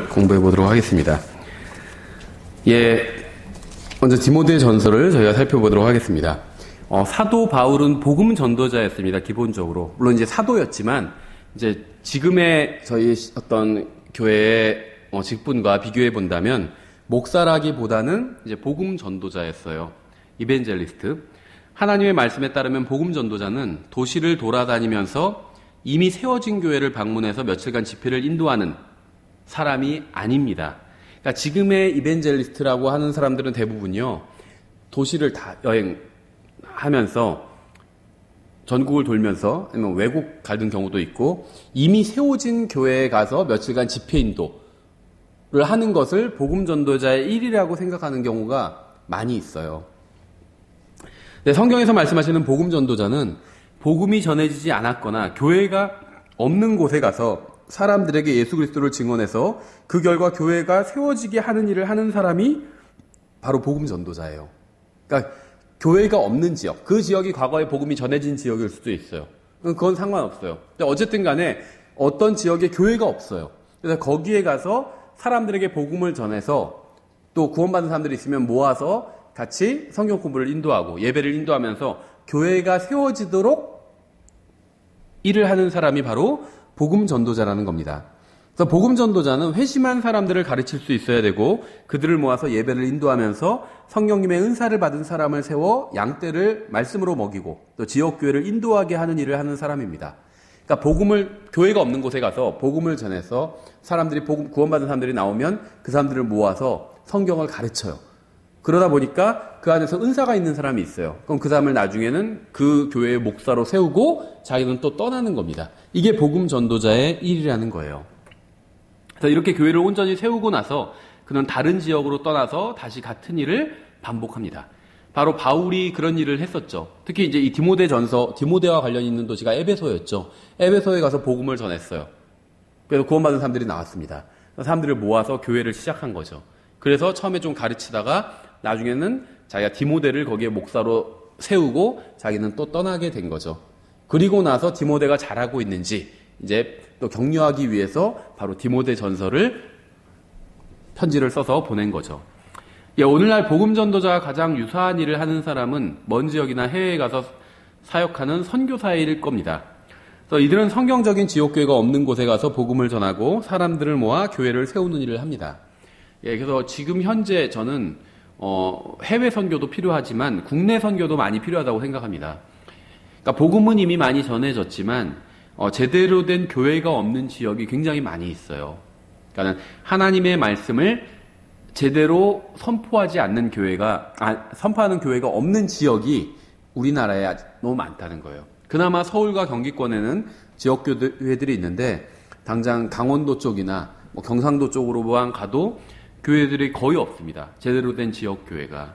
공부해 보도록 하겠습니다. 먼저 디모데 전서를 저희가 살펴보도록 하겠습니다. 사도 바울은 복음 전도자였습니다. 기본적으로. 물론 이제 사도였지만, 이제 지금의 저희 어떤 교회의 직분과 비교해 본다면, 목사라기보다는 이제 복음 전도자였어요. 이벤젤리스트. 하나님의 말씀에 따르면 복음 전도자는 도시를 돌아다니면서 이미 세워진 교회를 방문해서 며칠간 집회를 인도하는 사람이 아닙니다. 그러니까 지금의 이벤젤리스트라고 하는 사람들은 대부분요, 도시를 다 여행하면서 전국을 돌면서 아니면 외국 가는 경우도 있고, 이미 세워진 교회에 가서 며칠간 집회 인도를 하는 것을 복음 전도자의 일이라고 생각하는 경우가 많이 있어요. 성경에서 말씀하시는 복음 전도자는 복음이 전해지지 않았거나 교회가 없는 곳에 가서 사람들에게 예수 그리스도를 증언해서 그 결과 교회가 세워지게 하는 일을 하는 사람이 바로 복음 전도자예요. 그러니까 교회가 없는 지역, 그 지역이 과거에 복음이 전해진 지역일 수도 있어요. 그건 상관없어요. 어쨌든 간에 어떤 지역에 교회가 없어요. 그래서 거기에 가서 사람들에게 복음을 전해서 또 구원받은 사람들이 있으면 모아서 같이 성경 공부를 인도하고 예배를 인도하면서 교회가 세워지도록 일을 하는 사람이 바로 복음 전도자라는 겁니다. 그래서 복음 전도자는 회심한 사람들을 가르칠 수 있어야 되고, 그들을 모아서 예배를 인도하면서 성령님의 은사를 받은 사람을 세워 양떼를 말씀으로 먹이고 또 지역 교회를 인도하게 하는 일을 하는 사람입니다. 그러니까 교회가 없는 곳에 가서 복음을 전해서 사람들이 구원받은 사람들이 나오면 그 사람들을 모아서 성경을 가르쳐요. 그러다 보니까 그 안에서 은사가 있는 사람이 있어요. 그럼 그 사람을 나중에는 그 교회의 목사로 세우고 자기는 또 떠나는 겁니다. 이게 복음 전도자의 일이라는 거예요. 그래서 이렇게 교회를 온전히 세우고 나서 그는 다른 지역으로 떠나서 다시 같은 일을 반복합니다. 바로 바울이 그런 일을 했었죠. 특히 이제 이 디모데와 관련 있는 도시가 에베소였죠. 에베소에 가서 복음을 전했어요. 그래서 구원받은 사람들이 나왔습니다. 사람들을 모아서 교회를 시작한 거죠. 그래서 처음에 좀 가르치다가 나중에는 자기가 디모데를 거기에 목사로 세우고 자기는 또 떠나게 된 거죠. 그리고 나서 디모데가 잘하고 있는지 이제 또 격려하기 위해서 바로 디모데 전서를 편지를 써서 보낸 거죠. 오늘날 복음 전도자와 가장 유사한 일을 하는 사람은 먼 지역이나 해외에 가서 사역하는 선교사일 겁니다. 그래서 이들은 성경적인 지역교회가 없는 곳에 가서 복음을 전하고 사람들을 모아 교회를 세우는 일을 합니다. 그래서 지금 현재 저는 해외 선교도 필요하지만 국내 선교도 많이 필요하다고 생각합니다. 그러니까 복음은 이미 많이 전해졌지만 제대로 된 교회가 없는 지역이 굉장히 많이 있어요. 그러니까 하나님의 말씀을 제대로 선포하지 않는 선포하는 교회가 없는 지역이 우리나라에 너무 많다는 거예요. 그나마 서울과 경기권에는 지역교회들이 있는데 당장 강원도 쪽이나 경상도 쪽으로만 가도 교회들이 거의 없습니다. 제대로 된 지역교회가.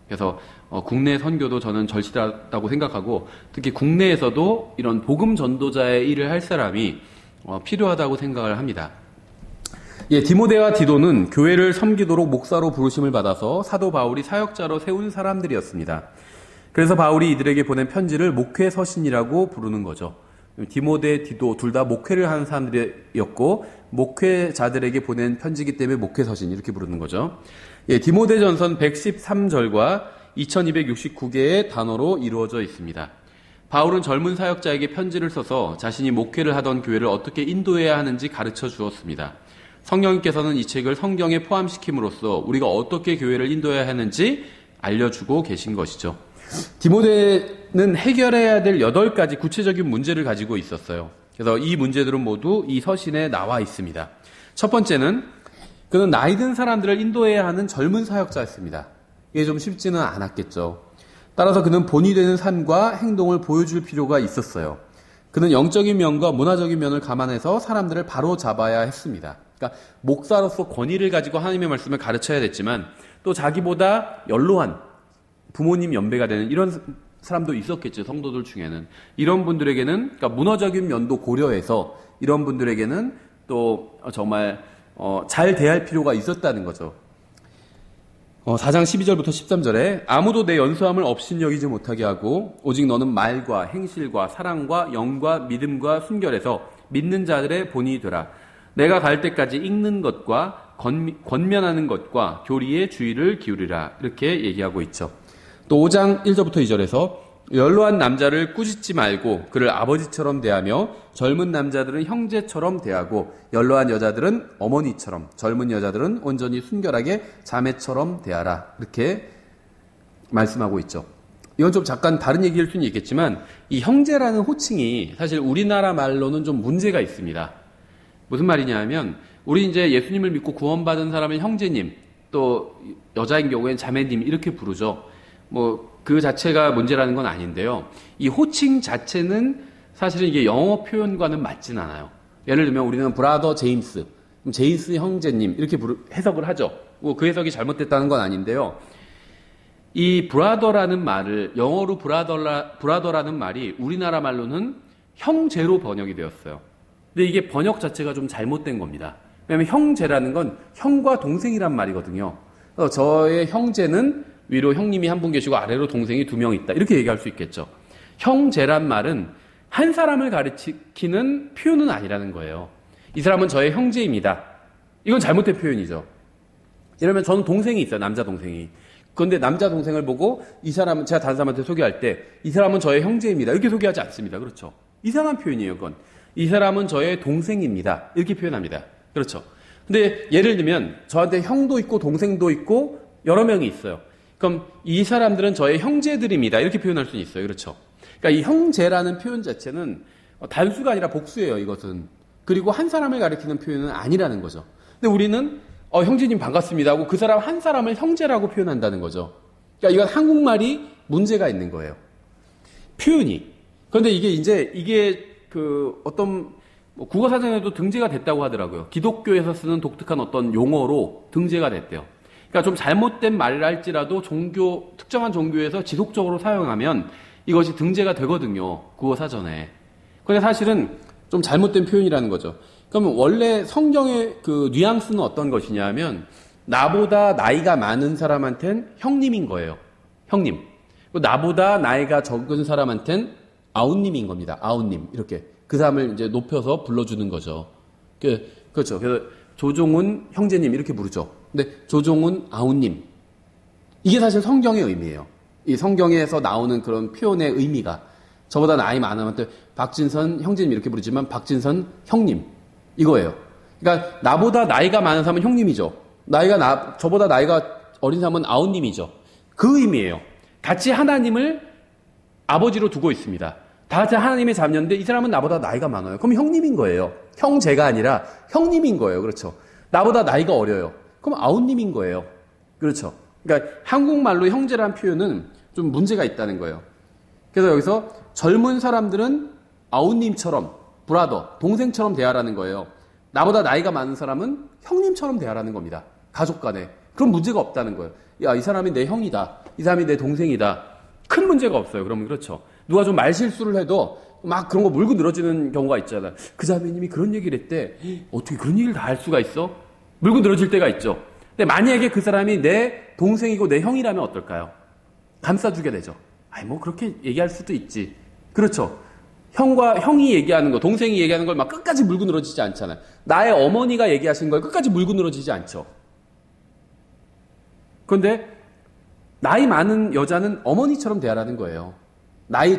그래서 국내 선교도 저는 절실하다고 생각하고, 특히 국내에서도 이런 복음 전도자의 일을 할 사람이 필요하다고 생각을 합니다. 디모데와 디도는 교회를 섬기도록 목사로 부르심을 받아서 사도 바울이 사역자로 세운 사람들이었습니다. 그래서 바울이 이들에게 보낸 편지를 목회 서신이라고 부르는 거죠. 디모데, 디도 둘 다 목회를 하는 사람들이었고 목회자들에게 보낸 편지이기 때문에 목회 서신 이렇게 부르는 거죠. 디모데 전서는 113절과 2269개의 단어로 이루어져 있습니다. 바울은 젊은 사역자에게 편지를 써서 자신이 목회를 하던 교회를 어떻게 인도해야 하는지 가르쳐 주었습니다. 성령님께서는 이 책을 성경에 포함시킴으로써 우리가 어떻게 교회를 인도해야 하는지 알려주고 계신 것이죠. 디모데는 해결해야 될 8가지 구체적인 문제를 가지고 있었어요. 그래서 이 문제들은 모두 이 서신에 나와 있습니다. 첫 번째는 그는 나이 든 사람들을 인도해야 하는 젊은 사역자였습니다. 이게 좀 쉽지는 않았겠죠. 따라서 그는 본이 되는 삶과 행동을 보여줄 필요가 있었어요. 그는 영적인 면과 문화적인 면을 감안해서 사람들을 바로 잡아야 했습니다. 그러니까 목사로서 권위를 가지고 하나님의 말씀을 가르쳐야 됐지만 또 자기보다 연로한 부모님 연배가 되는 이런 사람도 있었겠죠. 성도들 중에는. 이런 분들에게는 그러니까 문화적인 면도 고려해서 이런 분들에게는 또 정말 잘 대할 필요가 있었다는 거죠. 4장 12절부터 13절에 아무도 내 연수함을 업신여기지 못하게 하고 오직 너는 말과 행실과 사랑과 영과 믿음과 순결에서 믿는 자들의 본이 되라. 내가 갈 때까지 읽는 것과 권면하는 것과 교리에 주의를 기울이라. 이렇게 얘기하고 있죠. 또 5장 1절부터 2절에서 연로한 남자를 꾸짖지 말고 그를 아버지처럼 대하며 젊은 남자들은 형제처럼 대하고 연로한 여자들은 어머니처럼 젊은 여자들은 온전히 순결하게 자매처럼 대하라. 이렇게 말씀하고 있죠. 이건 좀 잠깐 다른 얘기일 수는 있겠지만 이 형제라는 호칭이 사실 우리나라 말로는 좀 문제가 있습니다. 무슨 말이냐 하면 우리 이제 예수님을 믿고 구원받은 사람은 형제님, 또 여자인 경우에는 자매님 이렇게 부르죠. 뭐 그 자체가 문제라는 건 아닌데요. 이 호칭 자체는 사실은 이게 영어 표현과는 맞진 않아요. 예를 들면 우리는 브라더 제임스, 제임스 형제님 이렇게 해석을 하죠. 뭐 그 해석이 잘못됐다는 건 아닌데요. 이 브라더라는 말을 영어로 브라더라는 말이 우리나라 말로는 형제로 번역이 되었어요. 근데 이게 번역 자체가 좀 잘못된 겁니다. 왜냐하면 형제라는 건 형과 동생이란 말이거든요. 그래서 저의 형제는 위로 형님이 한 분 계시고 아래로 동생이 2명 있다. 이렇게 얘기할 수 있겠죠. 형제란 말은 한 사람을 가리키는 표현은 아니라는 거예요. 이 사람은 저의 형제입니다. 이건 잘못된 표현이죠. 이러면 저는 동생이 있어요. 남자 동생이. 그런데 남자 동생을 보고 이 사람은 제가 다른 사람한테 소개할 때 이 사람은 저의 형제입니다. 이렇게 소개하지 않습니다. 그렇죠. 이상한 표현이에요. 그건. 이 사람은 저의 동생입니다. 이렇게 표현합니다. 그렇죠. 근데 예를 들면 저한테 형도 있고 동생도 있고 여러 명이 있어요. 그럼 이 사람들은 저의 형제들입니다. 이렇게 표현할 수는 있어요. 그렇죠. 그러니까 이 형제라는 표현 자체는 단수가 아니라 복수예요. 이것은. 그리고 한 사람을 가리키는 표현은 아니라는 거죠. 근데 우리는 형제님 반갑습니다 하고 그 사람 한 사람을 형제라고 표현한다는 거죠. 그러니까 이건 한국말이 문제가 있는 거예요. 표현이. 그런데 이게 어떤 국어사전에도 등재가 됐다고 하더라고요. 기독교에서 쓰는 독특한 어떤 용어로 등재가 됐대요. 그러니까 좀 잘못된 말이라 할지라도 특정한 종교에서 지속적으로 사용하면 이것이 등재가 되거든요. 국어사전에. 근데 사실은 좀 잘못된 표현이라는 거죠. 그러면 원래 성경의 그 뉘앙스는 어떤 것이냐 하면 나보다 나이가 많은 사람한텐 형님인 거예요. 형님. 나보다 나이가 적은 사람한텐 아웃님인 겁니다. 아웃님. 이렇게. 그 사람을 이제 높여서 불러주는 거죠. 그렇죠. 그래서 조종훈 형제님 이렇게 부르죠. 근데 조종훈 아웃님. 이게 사실 성경의 의미예요. 이 성경에서 나오는 그런 표현의 의미가 저보다 나이 많은 사람한테 박진선 형제님 이렇게 부르지만 박진선 형님. 이거예요. 그러니까 나보다 나이가 많은 사람은 형님이죠. 저보다 나이가 어린 사람은 아웃님이죠. 그 의미예요. 같이 하나님을 아버지로 두고 있습니다. 다 같이 하나님의 자녀인데 이 사람은 나보다 나이가 많아요. 그럼 형님인 거예요. 형제가 아니라 형님인 거예요. 그렇죠. 나보다 나이가 어려요. 그럼 아웃님인 거예요. 그렇죠. 그러니까 한국말로 형제라는 표현은 좀 문제가 있다는 거예요. 그래서 여기서 젊은 사람들은 아웃님처럼 브라더, 동생처럼 대하라는 거예요. 나보다 나이가 많은 사람은 형님처럼 대하라는 겁니다. 가족 간에. 그런 문제가 없다는 거예요. 야, 이 사람이 내 형이다. 이 사람이 내 동생이다. 큰 문제가 없어요. 그러면 그렇죠. 누가 좀 말실수를 해도 막 그런 거 물고 늘어지는 경우가 있잖아요. 그 자매님이 그런 얘기를 했대. 어떻게 그런 얘기를 다 할 수가 있어? 물고 늘어질 때가 있죠. 근데 만약에 그 사람이 내 동생이고 내 형이라면 어떨까요? 감싸주게 되죠. 뭐 그렇게 얘기할 수도 있지. 그렇죠. 형이 얘기하는 거, 동생이 얘기하는 걸 막 끝까지 물고 늘어지지 않잖아요. 나의 어머니가 얘기하신 걸 끝까지 물고 늘어지지 않죠. 그런데 나이 많은 여자는 어머니처럼 대하라는 거예요. 나이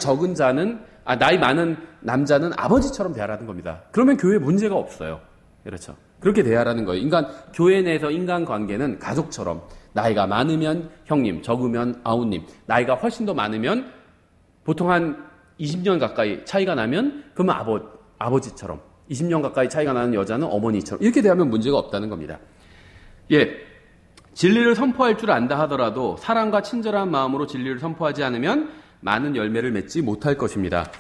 많은 남자는 아버지처럼 대하라는 겁니다. 그러면 교회에 문제가 없어요. 그렇죠. 그렇게 대하라는 거예요. 교회 내에서 인간 관계는 가족처럼 나이가 많으면 형님, 적으면 아우님, 나이가 훨씬 더 많으면 보통 한 20년 가까이 차이가 나면 그러면 아버지처럼 20년 가까이 차이가 나는 여자는 어머니처럼 이렇게 대하면 문제가 없다는 겁니다. 진리를 선포할 줄 안다 하더라도 사랑과 친절한 마음으로 진리를 선포하지 않으면 많은 열매를 맺지 못할 것입니다.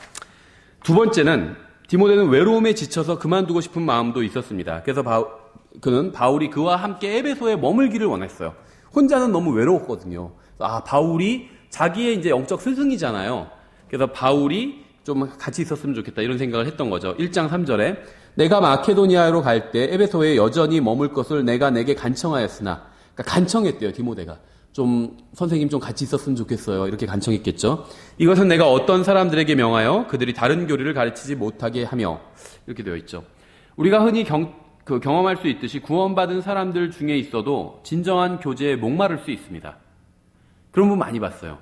두 번째는 디모데는 외로움에 지쳐서 그만두고 싶은 마음도 있었습니다. 그래서 그는 바울이 그와 함께 에베소에 머물기를 원했어요. 혼자는 너무 외로웠거든요. 바울이 자기의 이제 영적 스승이잖아요. 그래서 바울이 좀 같이 있었으면 좋겠다 이런 생각을 했던 거죠. 1장 3절에 내가 마케도니아로 갈 때 에베소에 여전히 머물 것을 내가 내게 간청하였으나, 그러니까 간청했대요. 디모데가 좀 선생님 좀 같이 있었으면 좋겠어요. 이렇게 간청했겠죠. 이것은 내가 어떤 사람들에게 명하여 그들이 다른 교리를 가르치지 못하게 하며, 이렇게 되어 있죠. 우리가 흔히 그 경험할 수 있듯이 구원받은 사람들 중에 있어도 진정한 교제에 목마를 수 있습니다. 그런 분 많이 봤어요.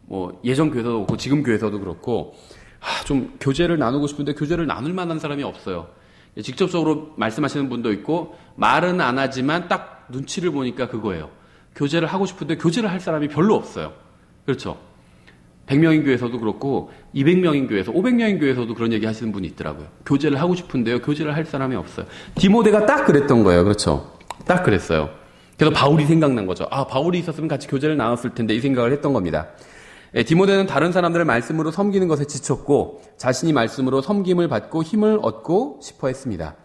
뭐 예전 교회에서도 그렇고 지금 교회에서도 그렇고 좀 교제를 나누고 싶은데 교제를 나눌 만한 사람이 없어요. 직접적으로 말씀하시는 분도 있고 말은 안 하지만 딱 눈치를 보니까 그거예요. 교제를 하고 싶은데 교제를 할 사람이 별로 없어요. 그렇죠. 100명인 교회에서도 그렇고 200명인 교회에서 500명인 교회에서도 그런 얘기 하시는 분이 있더라고요. 교제를 하고 싶은데요. 교제를 할 사람이 없어요. 디모데가 딱 그랬던 거예요. 그렇죠. 딱 그랬어요. 그래서 바울이 생각난 거죠. 바울이 있었으면 같이 교제를 나눴을 텐데 이 생각을 했던 겁니다. 디모데는 다른 사람들을 말씀으로 섬기는 것에 지쳤고 자신이 말씀으로 섬김을 받고 힘을 얻고 싶어 했습니다.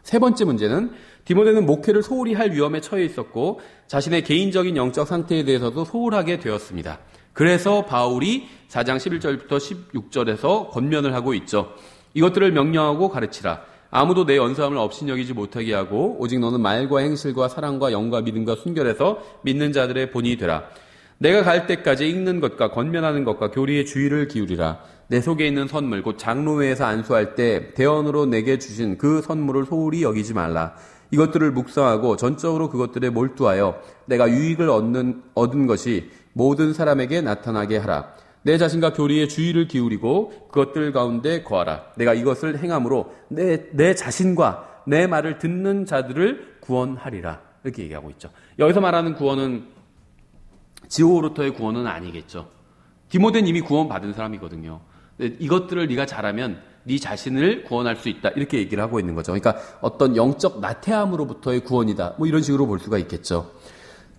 세 번째 문제는 디모데는 목회를 소홀히 할 위험에 처해 있었고 자신의 개인적인 영적 상태에 대해서도 소홀하게 되었습니다. 그래서 바울이 4장 11절부터 16절에서 권면을 하고 있죠. 이것들을 명령하고 가르치라. 아무도 내 연소함을 업신여기지 못하게 하고 오직 너는 말과 행실과 사랑과 영과 믿음과 순결에서 믿는 자들의 본이 되라. 내가 갈 때까지 읽는 것과 권면하는 것과 교리에 주의를 기울이라. 내 속에 있는 선물 곧 장로회에서 안수할 때 대언으로 내게 주신 그 선물을 소홀히 여기지 말라. 이것들을 묵상하고 전적으로 그것들에 몰두하여 내가 유익을 얻은 것이 모든 사람에게 나타나게 하라. 내 자신과 교리에 주의를 기울이고 그것들 가운데 거하라. 내가 이것을 행함으로 내 자신과 내 말을 듣는 자들을 구원하리라. 이렇게 얘기하고 있죠. 여기서 말하는 구원은 지오로터의 구원은 아니겠죠. 디모데는 이미 구원받은 사람이거든요. 이것들을 네가 잘하면 네 자신을 구원할 수 있다. 이렇게 얘기를 하고 있는 거죠. 그러니까 어떤 영적 나태함으로부터의 구원이다. 뭐 이런 식으로 볼 수가 있겠죠.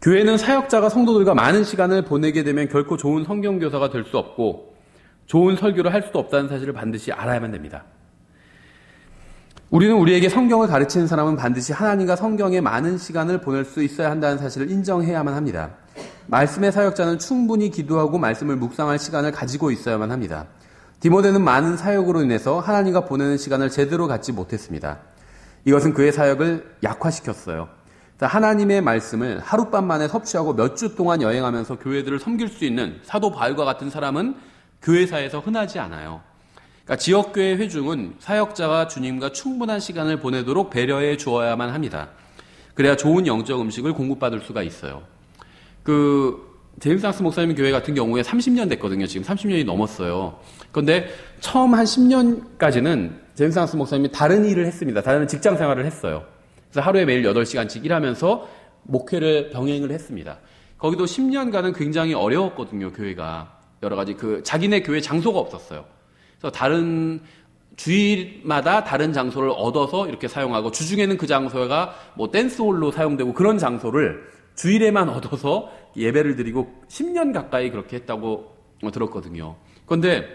교회는 사역자가 성도들과 많은 시간을 보내게 되면 결코 좋은 성경교사가 될 수 없고 좋은 설교를 할 수도 없다는 사실을 반드시 알아야만 됩니다. 우리는 우리에게 성경을 가르치는 사람은 반드시 하나님과 성경에 많은 시간을 보낼 수 있어야 한다는 사실을 인정해야만 합니다. 말씀의 사역자는 충분히 기도하고 말씀을 묵상할 시간을 가지고 있어야만 합니다. 디모데는 많은 사역으로 인해서 하나님과 보내는 시간을 제대로 갖지 못했습니다. 이것은 그의 사역을 약화시켰어요. 하나님의 말씀을 하룻밤 만에 섭취하고 몇 주 동안 여행하면서 교회들을 섬길 수 있는 사도 바울과 같은 사람은 교회사에서 흔하지 않아요. 그러니까 지역교회 회중은 사역자와 주님과 충분한 시간을 보내도록 배려해 주어야만 합니다. 그래야 좋은 영적 음식을 공급받을 수가 있어요. 제임스 항스 목사님 교회 같은 경우에 30년 됐거든요. 지금 30년이 넘었어요. 그런데 처음 한 10년까지는 제임스 항스 목사님이 다른 일을 했습니다. 다른 직장 생활을 했어요. 그래서 하루에 매일 8시간씩 일하면서 목회를 병행을 했습니다. 거기도 10년간은 굉장히 어려웠거든요, 교회가. 여러 가지 자기네 교회 장소가 없었어요. 그래서 다른 주일마다 다른 장소를 얻어서 이렇게 사용하고 주중에는 그 장소가 뭐 댄스홀로 사용되고 그런 장소를 주일에만 얻어서 예배를 드리고 10년 가까이 그렇게 했다고 들었거든요. 그런데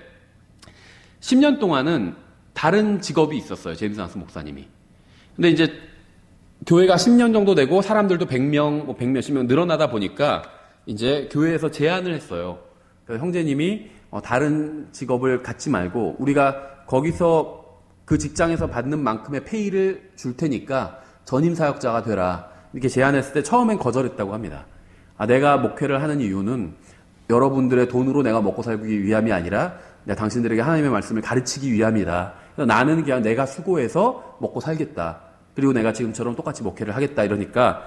10년 동안은 다른 직업이 있었어요, 제임스 항스 목사님이. 근데 이제 교회가 10년 정도 되고 사람들도 100명, 100몇십 명 늘어나다 보니까 이제 교회에서 제안을 했어요. 그래서 형제님이 다른 직업을 갖지 말고 우리가 거기서 그 직장에서 받는 만큼의 페이를 줄 테니까 전임 사역자가 되라. 이렇게 제안했을 때 처음엔 거절했다고 합니다. 내가 목회를 하는 이유는 여러분들의 돈으로 내가 먹고 살기 위함이 아니라 내가 당신들에게 하나님의 말씀을 가르치기 위함이다. 그래서 나는 그냥 내가 수고해서 먹고 살겠다. 그리고 내가 지금처럼 똑같이 목회를 하겠다. 이러니까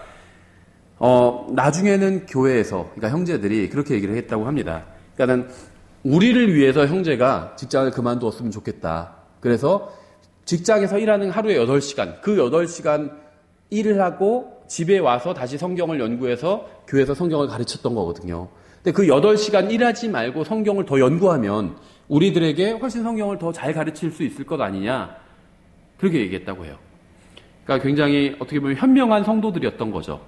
나중에는 교회에서 그러니까 형제들이 그렇게 얘기를 했다고 합니다. 그러니까는 우리를 위해서 형제가 직장을 그만두었으면 좋겠다. 그래서 직장에서 일하는 하루에 8시간, 그 8시간 일을 하고 집에 와서 다시 성경을 연구해서 교회에서 성경을 가르쳤던 거거든요. 근데 그 8시간 일하지 말고 성경을 더 연구하면 우리들에게 훨씬 성경을 더 잘 가르칠 수 있을 것 아니냐. 그렇게 얘기했다고 해요. 그러니까 굉장히 어떻게 보면 현명한 성도들이었던 거죠.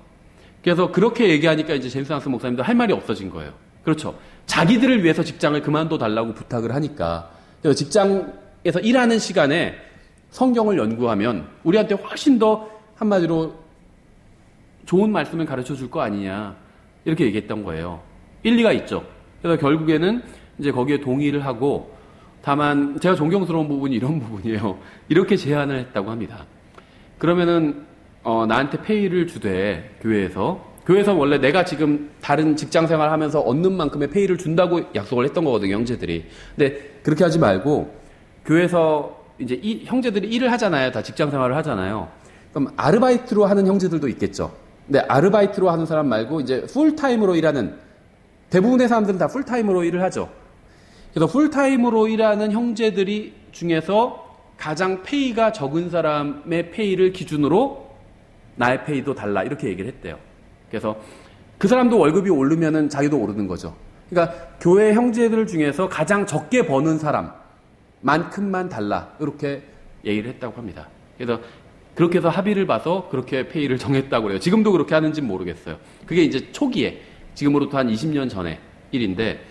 그래서 그렇게 얘기하니까 이제 제임스 항스 목사님도 할 말이 없어진 거예요. 그렇죠. 자기들을 위해서 직장을 그만둬 달라고 부탁을 하니까 그래서 직장에서 일하는 시간에 성경을 연구하면 우리한테 훨씬 더 한마디로 좋은 말씀을 가르쳐 줄 거 아니냐 이렇게 얘기했던 거예요. 일리가 있죠. 그래서 결국에는 이제 거기에 동의를 하고 다만 제가 존경스러운 부분이 이런 부분이에요. 이렇게 제안을 했다고 합니다. 그러면은 나한테 페이를 주되 교회에서 원래 내가 지금 다른 직장 생활하면서 얻는 만큼의 페이를 준다고 약속을 했던 거거든요, 형제들이. 근데 그렇게 하지 말고 교회에서 이제 형제들이 일을 하잖아요. 다 직장 생활을 하잖아요. 그럼 아르바이트로 하는 형제들도 있겠죠. 근데 아르바이트로 하는 사람 말고 이제 풀타임으로 일하는, 대부분의 사람들은 다 풀타임으로 일을 하죠. 그래서 풀타임으로 일하는 형제들이 중에서 가장 페이가 적은 사람의 페이를 기준으로 나의 페이도 달라, 이렇게 얘기를 했대요. 그래서 그 사람도 월급이 오르면은 자기도 오르는 거죠. 그러니까 교회 형제들 중에서 가장 적게 버는 사람만큼만 달라, 이렇게 얘기를 했다고 합니다. 그래서 그렇게 해서 합의를 봐서 그렇게 페이를 정했다고 그래요. 지금도 그렇게 하는지는 모르겠어요. 그게 이제 초기에, 지금으로부터 한 20년 전의 일인데,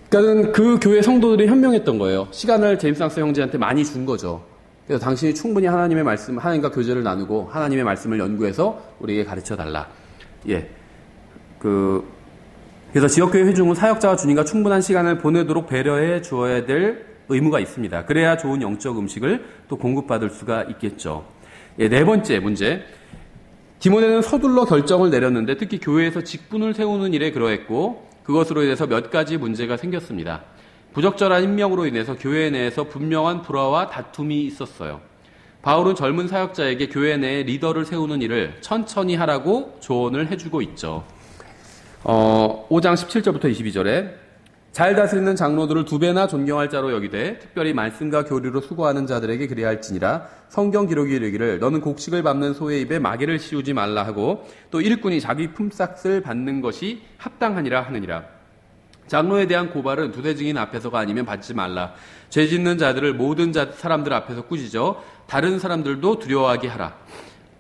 그러니까 그 교회 성도들이 현명했던 거예요. 시간을 제임스 앙스 형제한테 많이 준 거죠. 그래서 당신이 충분히 하나님의 말씀, 하나님과 교제를 나누고 하나님의 말씀을 연구해서 우리에게 가르쳐 달라. 예. 그래서 지역교회 회중은 사역자와 주님과 충분한 시간을 보내도록 배려해 주어야 될 의무가 있습니다. 그래야 좋은 영적 음식을 또 공급받을 수가 있겠죠. 예, 네 번째 문제. 디모데는 서둘러 결정을 내렸는데 특히 교회에서 직분을 세우는 일에 그러했고 그것으로 인해서 몇 가지 문제가 생겼습니다. 부적절한 임명으로 인해서 교회 내에서 분명한 불화와 다툼이 있었어요. 바울은 젊은 사역자에게 교회 내에 리더를 세우는 일을 천천히 하라고 조언을 해주고 있죠. 5장 17절부터 22절에 잘 다스리는 장로들을 2배나 존경할 자로 여기되 특별히 말씀과 교리로 수고하는 자들에게 그리할지니라. 성경 기록이 이르기를 너는 곡식을 밟는 소의 입에 마개를 씌우지 말라 하고 또 일꾼이 자기 품삯을 받는 것이 합당하니라 하느니라. 장로에 대한 고발은 두세 증인 앞에서가 아니면 받지 말라. 죄 짓는 자들을 모든 사람들 앞에서 꾸짖어 다른 사람들도 두려워하게 하라.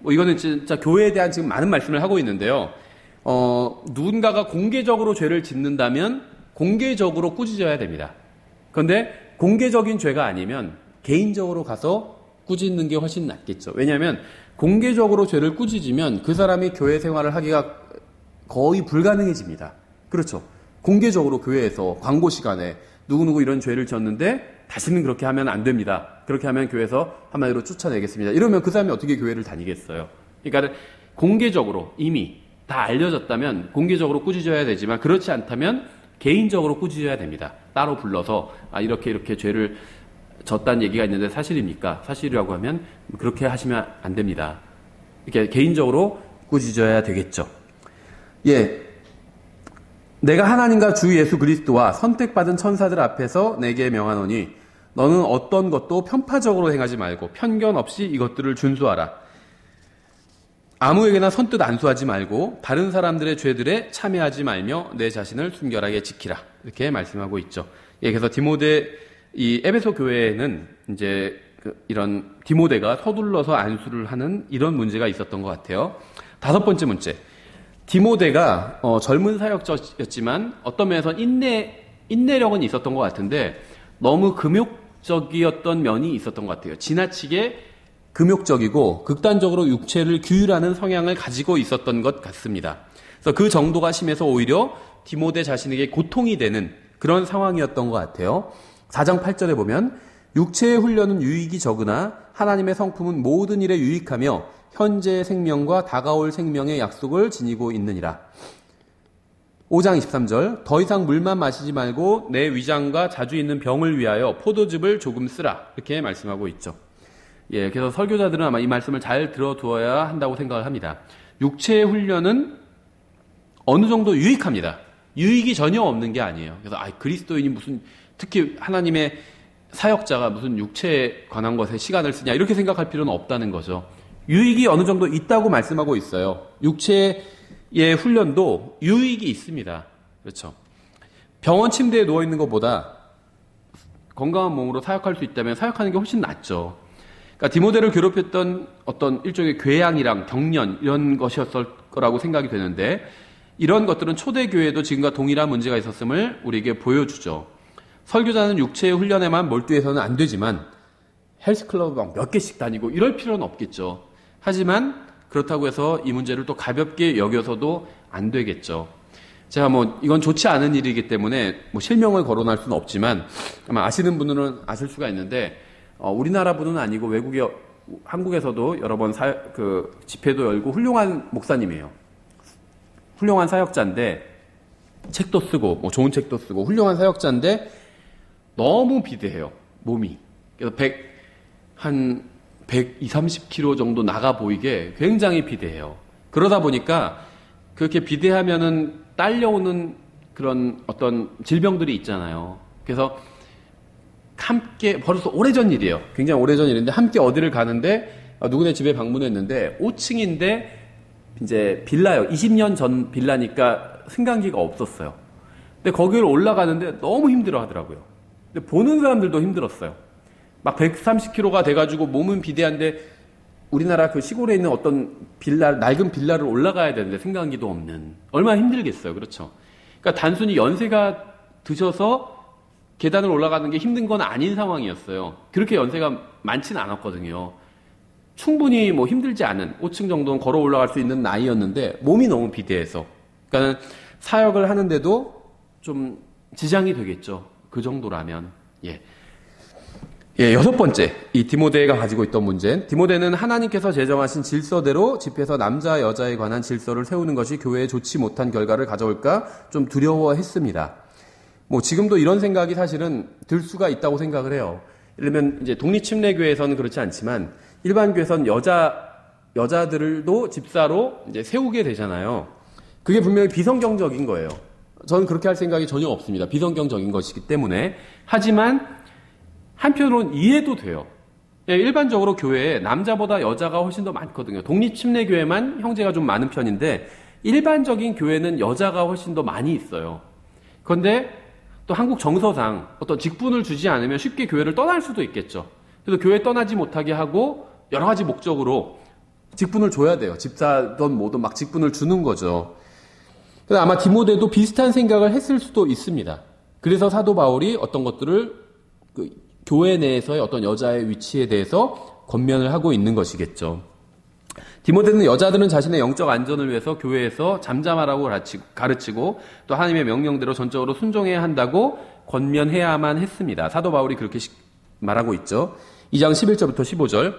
이거는 진짜 교회에 대한 지금 많은 말씀을 하고 있는데요. 누군가가 공개적으로 죄를 짓는다면 공개적으로 꾸짖어야 됩니다. 그런데 공개적인 죄가 아니면 개인적으로 가서 꾸짖는 게 훨씬 낫겠죠. 왜냐하면 공개적으로 죄를 꾸짖으면 그 사람이 교회 생활을 하기가 거의 불가능해집니다. 그렇죠. 공개적으로 교회에서 광고 시간에 누구누구 이런 죄를 졌는데 다시는 그렇게 하면 안 됩니다. 그렇게 하면 교회에서 한마디로 쫓아내겠습니다. 이러면 그 사람이 어떻게 교회를 다니겠어요. 그러니까 공개적으로 이미 다 알려졌다면 공개적으로 꾸짖어야 되지만 그렇지 않다면 개인적으로 꾸짖어야 됩니다. 따로 불러서 이렇게 죄를 졌다는 얘기가 있는데 사실입니까? 사실이라고 하면 그렇게 하시면 안 됩니다. 이렇게 개인적으로 꾸짖어야 되겠죠. 예, 내가 하나님과 주 예수 그리스도와 선택받은 천사들 앞에서 내게 명하노니 너는 어떤 것도 편파적으로 행하지 말고 편견 없이 이것들을 준수하라. 아무에게나 선뜻 안수하지 말고 다른 사람들의 죄들에 참여하지 말며 내 자신을 순결하게 지키라. 이렇게 말씀하고 있죠. 예, 그래서 이 에베소 교회에는 이제 이런 디모데가 서둘러서 안수를 하는 이런 문제가 있었던 것 같아요. 5번째 문제. 디모데가 젊은 사역자였지만 어떤 면에서 인내력은 있었던 것 같은데 너무 금욕적이었던 면이 있었던 것 같아요. 지나치게 금욕적이고 극단적으로 육체를 규율하는 성향을 가지고 있었던 것 같습니다. 그래서 그 정도가 심해서 오히려 디모데 자신에게 고통이 되는 그런 상황이었던 것 같아요. 4장 8절에 보면 육체의 훈련은 유익이 적으나 하나님의 성품은 모든 일에 유익하며 현재의 생명과 다가올 생명의 약속을 지니고 있느니라. 5장 23절 더 이상 물만 마시지 말고 내 위장과 자주 있는 병을 위하여 포도즙을 조금 쓰라. 이렇게 말씀하고 있죠. 예, 그래서 설교자들은 아마 이 말씀을 잘 들어두어야 한다고 생각을 합니다. 육체의 훈련은 어느 정도 유익합니다. 유익이 전혀 없는 게 아니에요. 그래서 그리스도인이 무슨 특히 하나님의 사역자가 무슨 육체에 관한 것에 시간을 쓰냐 이렇게 생각할 필요는 없다는 거죠. 유익이 어느 정도 있다고 말씀하고 있어요. 육체의 훈련도 유익이 있습니다. 그렇죠. 병원 침대에 누워 있는 것보다 건강한 몸으로 사역할 수 있다면 사역하는 게 훨씬 낫죠. 그러니까 디모데를 괴롭혔던 어떤 일종의 궤양이랑 경련 이런 것이었을 거라고 생각이 되는데 이런 것들은 초대교회도 지금과 동일한 문제가 있었음을 우리에게 보여주죠. 설교자는 육체의 훈련에만 몰두해서는 안 되지만 헬스클럽 막 몇 개씩 다니고 이럴 필요는 없겠죠. 하지만 그렇다고 해서 이 문제를 또 가볍게 여겨서도 안 되겠죠. 제가 이건 좋지 않은 일이기 때문에 실명을 거론할 수는 없지만 아마 아시는 분들은 아실 수가 있는데 우리나라 분은 아니고 한국에서도 여러 번 집회도 열고 훌륭한 목사님이에요. 훌륭한 사역자인데 책도 쓰고 좋은 책도 쓰고 훌륭한 사역자인데 너무 비대해요. 몸이. 그래서 120, 30km 정도 나가 보이게 굉장히 비대해요. 그러다 보니까 그렇게 비대하면은 딸려오는 그런 어떤 질병들이 있잖아요. 그래서 함께, 벌써 오래전 일이에요. 굉장히 오래전 일인데, 함께 어디를 가는데, 누구네 집에 방문했는데, 5층인데, 이제 빌라요. 20년 전 빌라니까 승강기가 없었어요. 근데 거기를 올라가는데 너무 힘들어 하더라고요. 근데 보는 사람들도 힘들었어요. 막 130km가 돼가지고 몸은 비대한데, 우리나라 그 시골에 있는 어떤 빌라, 낡은 빌라를 올라가야 되는데 승강기도 없는. 얼마나 힘들겠어요. 그렇죠? 그러니까 단순히 연세가 드셔서 계단을 올라가는 게 힘든 건 아닌 상황이었어요. 그렇게 연세가 많지는 않았거든요. 충분히 뭐 힘들지 않은 5층 정도는 걸어 올라갈 수 있는 나이였는데 몸이 너무 비대해서. 그러니까 사역을 하는데도 좀 지장이 되겠죠. 그 정도라면. 여섯 번째, 이 디모데가 가지고 있던 문제. 디모데는 하나님께서 제정하신 질서대로 집회에서 남자, 여자에 관한 질서를 세우는 것이 교회에 좋지 못한 결과를 가져올까 좀 두려워했습니다. 뭐 지금도 이런 생각이 사실은 들 수가 있다고 생각을 해요. 예를 들면 이제 독립침례교회에서는 그렇지 않지만 일반 교회에서는 여자들도 집사로 이제 세우게 되잖아요. 그게 분명히 비성경적인 거예요. 저는 그렇게 할 생각이 전혀 없습니다. 비성경적인 것이기 때문에. 하지만 한편으로는 이해도 돼요. 일반적으로 교회에 남자보다 여자가 훨씬 더 많거든요. 독립침례교회만 형제가 좀 많은 편인데 일반적인 교회는 여자가 훨씬 더 많이 있어요. 그런데 또 한국 정서상 어떤 직분을 주지 않으면 쉽게 교회를 떠날 수도 있겠죠. 그래서 교회 떠나지 못하게 하고 여러 가지 목적으로 직분을 줘야 돼요. 집사든 뭐든 막 직분을 주는 거죠. 그래서 아마 디모데도 비슷한 생각을 했을 수도 있습니다. 그래서 사도 바울이 어떤 것들을 교회 내에서의 어떤 여자의 위치에 대해서 권면을 하고 있는 것이겠죠. 디모데는 여자들은 자신의 영적 안전을 위해서 교회에서 잠잠하라고 가르치고 또 하나님의 명령대로 전적으로 순종해야 한다고 권면해야만 했습니다. 사도 바울이 그렇게 말하고 있죠. 2장 11절부터 15절.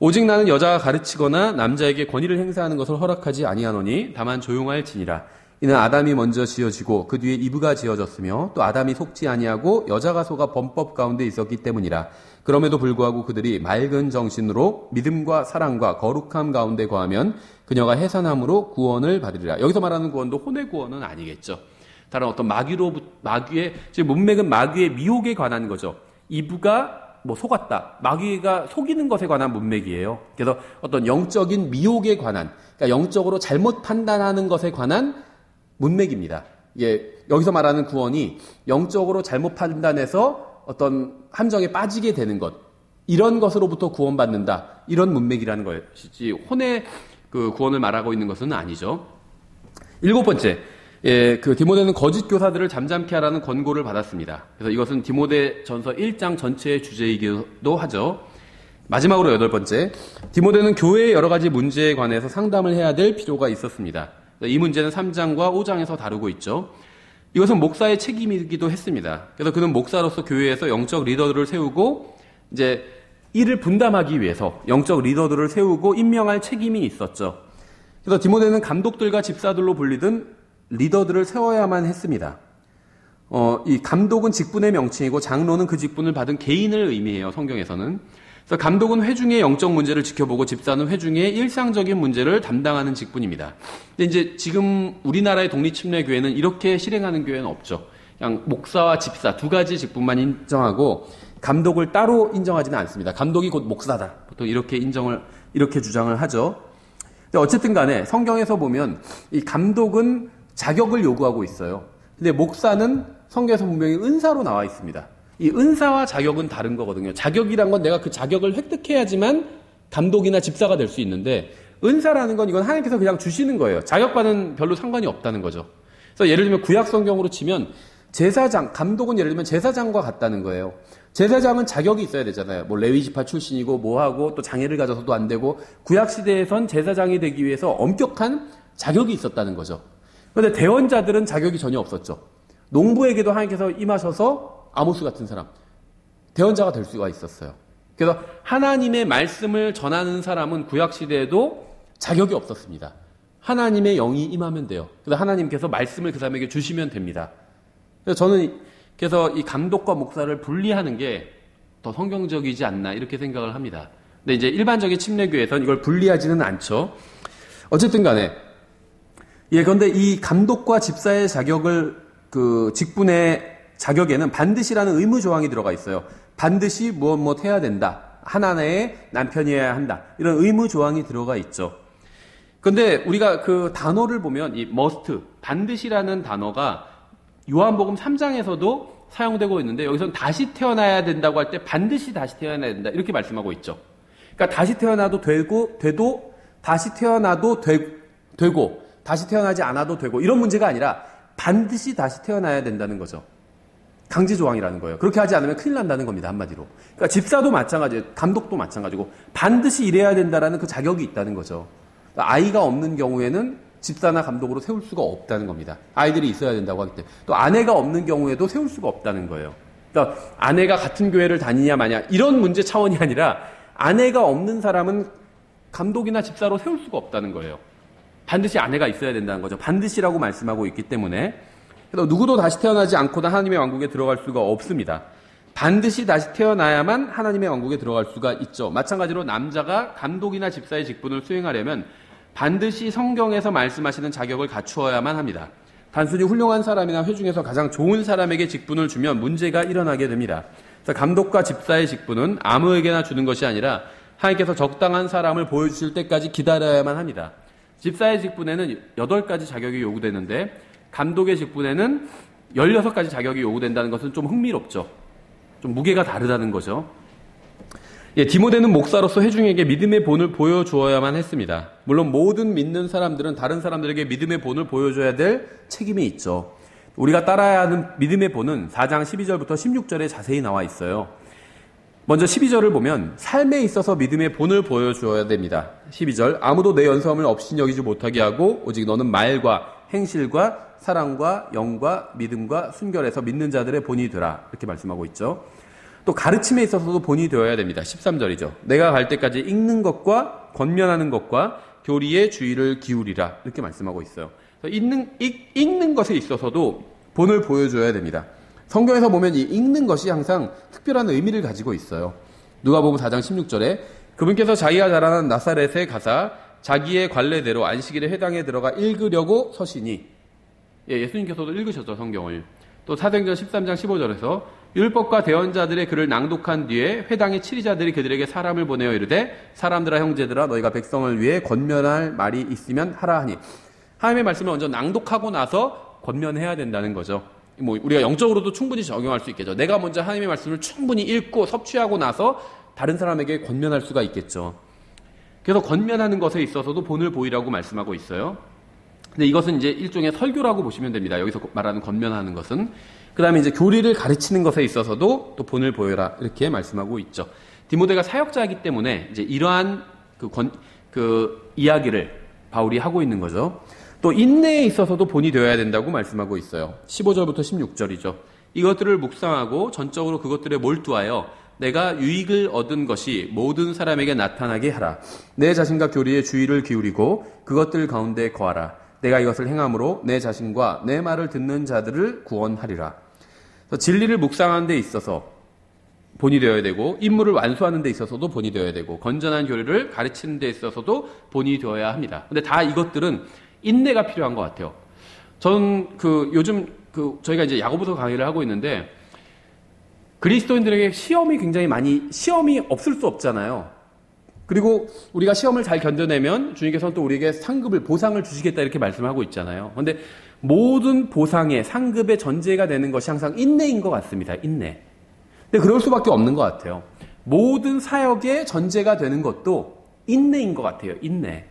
오직 나는 여자가 가르치거나 남자에게 권위를 행사하는 것을 허락하지 아니하노니 다만 조용할지니라. 이는 아담이 먼저 지어지고 그 뒤에 이브가 지어졌으며 또 아담이 속지 아니하고 여자가 속아 범법 가운데 있었기 때문이라. 그럼에도 불구하고 그들이 맑은 정신으로 믿음과 사랑과 거룩함 가운데 거하면 그녀가 해산함으로 구원을 받으리라. 여기서 말하는 구원도 혼의 구원은 아니겠죠. 다른 어떤 마귀의 지금 문맥은 마귀의 미혹에 관한 거죠. 이브가 뭐 속았다. 마귀가 속이는 것에 관한 문맥이에요. 그래서 어떤 영적인 미혹에 관한, 그러니까 영적으로 잘못 판단하는 것에 관한 문맥입니다. 여기서 말하는 구원이 영적으로 잘못 판단해서 어떤 함정에 빠지게 되는 것, 이런 것으로부터 구원받는다. 이런 문맥이라는 것이지 혼의 그 구원을 말하고 있는 것은 아니죠. 일곱 번째, 그 디모데는 거짓 교사들을 잠잠케 하라는 권고를 받았습니다. 그래서 이것은 디모데 전서 1장 전체의 주제이기도 하죠. 마지막으로 여덟 번째, 디모데는 교회의 여러 가지 문제에 관해서 상담을 해야 될 필요가 있었습니다. 이 문제는 3장과 5장에서 다루고 있죠. 이것은 목사의 책임이기도 했습니다. 그래서 그는 목사로서 교회에서 영적 리더들을 세우고 이제 이를 분담하기 위해서 영적 리더들을 세우고 임명할 책임이 있었죠. 그래서 디모데는 감독들과 집사들로 불리던 리더들을 세워야만 했습니다. 이 감독은 직분의 명칭이고 장로는 그 직분을 받은 개인을 의미해요. 성경에서는. 그래서 감독은 회중의 영적 문제를 지켜보고 집사는 회중의 일상적인 문제를 담당하는 직분입니다. 근데 이제 지금 우리나라의 독립침례교회는 이렇게 실행하는 교회는 없죠. 그냥 목사와 집사 두 가지 직분만 인정하고 감독을 따로 인정하지는 않습니다. 감독이 곧 목사다. 보통 이렇게 주장을 하죠. 근데 어쨌든 간에 성경에서 보면 이 감독은 자격을 요구하고 있어요. 근데 목사는 성경에서 분명히 은사로 나와 있습니다. 이 은사와 자격은 다른 거거든요. 자격이란 건 내가 그 자격을 획득해야지만 감독이나 집사가 될 수 있는데 은사라는 건 이건 하나님께서 그냥 주시는 거예요. 자격과는 별로 상관이 없다는 거죠. 그래서 예를 들면 구약 성경으로 치면 제사장, 감독은 예를 들면 제사장과 같다는 거예요. 제사장은 자격이 있어야 되잖아요. 뭐 레위지파 출신이고 뭐하고 또 장애를 가져서도 안 되고 구약 시대에선 제사장이 되기 위해서 엄격한 자격이 있었다는 거죠. 그런데 대언자들은 자격이 전혀 없었죠. 농부에게도 하나님께서 임하셔서 아모스 같은 사람, 대언자가 될 수가 있었어요. 그래서 하나님의 말씀을 전하는 사람은 구약시대에도 자격이 없었습니다. 하나님의 영이 임하면 돼요. 그래서 하나님께서 말씀을 그 사람에게 주시면 됩니다. 그래서 저는 이 감독과 목사를 분리하는 게 더 성경적이지 않나 이렇게 생각을 합니다. 근데 이제 일반적인 침례교회에서는 이걸 분리하지는 않죠. 어쨌든 간에 그런데 이 감독과 집사의 자격을 직분의 자격에는 반드시라는 의무 조항이 들어가 있어요. 반드시 무엇 해야 된다. 하나의 남편이어야 한다. 이런 의무 조항이 들어가 있죠. 그런데 우리가 그 단어를 보면 이 must, 반드시라는 단어가 요한복음 3장에서도 사용되고 있는데 여기서는 다시 태어나야 된다고 할 때 반드시 다시 태어나야 된다. 이렇게 말씀하고 있죠. 그러니까 다시 태어나도 돼도 다시 태어나도 되고 다시 태어나지 않아도 되고 이런 문제가 아니라 반드시 다시 태어나야 된다는 거죠. 강제 조항이라는 거예요. 그렇게 하지 않으면 큰일 난다는 겁니다. 한마디로. 그러니까 집사도 마찬가지예요. 감독도 마찬가지고 반드시 이래야 된다라는 그 자격이 있다는 거죠. 그러니까 아이가 없는 경우에는 집사나 감독으로 세울 수가 없다는 겁니다. 아이들이 있어야 된다고 하기 때문에. 또 아내가 없는 경우에도 세울 수가 없다는 거예요. 그러니까 아내가 같은 교회를 다니냐 마냐 이런 문제 차원이 아니라 아내가 없는 사람은 감독이나 집사로 세울 수가 없다는 거예요. 반드시 아내가 있어야 된다는 거죠. 반드시라고 말씀하고 있기 때문에. 그래서 누구도 다시 태어나지 않고는 하나님의 왕국에 들어갈 수가 없습니다. 반드시 다시 태어나야만 하나님의 왕국에 들어갈 수가 있죠. 마찬가지로 남자가 감독이나 집사의 직분을 수행하려면 반드시 성경에서 말씀하시는 자격을 갖추어야만 합니다. 단순히 훌륭한 사람이나 회중에서 가장 좋은 사람에게 직분을 주면 문제가 일어나게 됩니다. 그래서 감독과 집사의 직분은 아무에게나 주는 것이 아니라 하나님께서 적당한 사람을 보여주실 때까지 기다려야만 합니다. 집사의 직분에는 8가지 자격이 요구되는데 감독의 직분에는 16가지 자격이 요구된다는 것은 좀 흥미롭죠. 좀 무게가 다르다는 거죠. 디모데는 목사로서 회중에게 믿음의 본을 보여주어야만 했습니다. 물론 모든 믿는 사람들은 다른 사람들에게 믿음의 본을 보여줘야 될 책임이 있죠. 우리가 따라야 하는 믿음의 본은 4장 12절부터 16절에 자세히 나와 있어요. 먼저 12절을 보면 삶에 있어서 믿음의 본을 보여주어야 됩니다. 12절 아무도 내 연수함을 업신여기지 못하게 하고 오직 너는 말과 행실과 사랑과 영과 믿음과 순결에서 믿는 자들의 본이 되라. 이렇게 말씀하고 있죠. 또 가르침에 있어서도 본이 되어야 됩니다. 13절이죠. 내가 갈 때까지 읽는 것과 권면하는 것과 교리에 주의를 기울이라. 이렇게 말씀하고 있어요. 읽는 것에 있어서도 본을 보여줘야 됩니다. 성경에서 보면 이 읽는 것이 항상 특별한 의미를 가지고 있어요. 누가복음 4장 16절에 그분께서 자기가 자라난 나사렛에 가사 자기의 관례대로 안식일에 회당에 들어가 읽으려고 서시니 예수님께서도 읽으셨죠, 성경을. 또 사도행전 13장 15절에서 율법과 대언자들의 글을 낭독한 뒤에 회당의 치리자들이 그들에게 사람을 보내어 이르되 사람들아 형제들아 너희가 백성을 위해 권면할 말이 있으면 하라 하니 하나님의 말씀을 먼저 낭독하고 나서 권면해야 된다는 거죠. 우리가 영적으로도 충분히 적용할 수 있겠죠. 내가 먼저 하나님의 말씀을 충분히 읽고 섭취하고 나서 다른 사람에게 권면할 수가 있겠죠. 그래서 권면하는 것에 있어서도 본을 보이라고 말씀하고 있어요. 근데 이것은 이제 일종의 설교라고 보시면 됩니다. 여기서 말하는 권면하는 것은. 그 다음에 이제 교리를 가르치는 것에 있어서도 또 본을 보여라. 이렇게 말씀하고 있죠. 디모데가 사역자이기 때문에 이제 이러한 이야기를 바울이 하고 있는 거죠. 또 인내에 있어서도 본이 되어야 된다고 말씀하고 있어요. 15절부터 16절이죠. 이것들을 묵상하고 전적으로 그것들에 몰두하여 내가 유익을 얻은 것이 모든 사람에게 나타나게 하라. 내 자신과 교리에 주의를 기울이고 그것들 가운데 거하라. 내가 이것을 행함으로 내 자신과 내 말을 듣는 자들을 구원하리라. 진리를 묵상하는 데 있어서 본이 되어야 되고 임무를 완수하는 데 있어서도 본이 되어야 되고 건전한 교리를 가르치는 데 있어서도 본이 되어야 합니다. 근데 다 이것들은 인내가 필요한 것 같아요. 저는 요즘 저희가 이제 야고보서 강의를 하고 있는데 그리스도인들에게 시험이 없을 수 없잖아요. 그리고 우리가 시험을 잘 견뎌내면 주님께서는 또 우리에게 보상을 주시겠다 이렇게 말씀하고 있잖아요. 그런데 모든 보상의 상급의 전제가 되는 것이 항상 인내인 것 같습니다. 인내. 근데 그럴 수밖에 없는 것 같아요. 모든 사역의 전제가 되는 것도 인내인 것 같아요. 인내.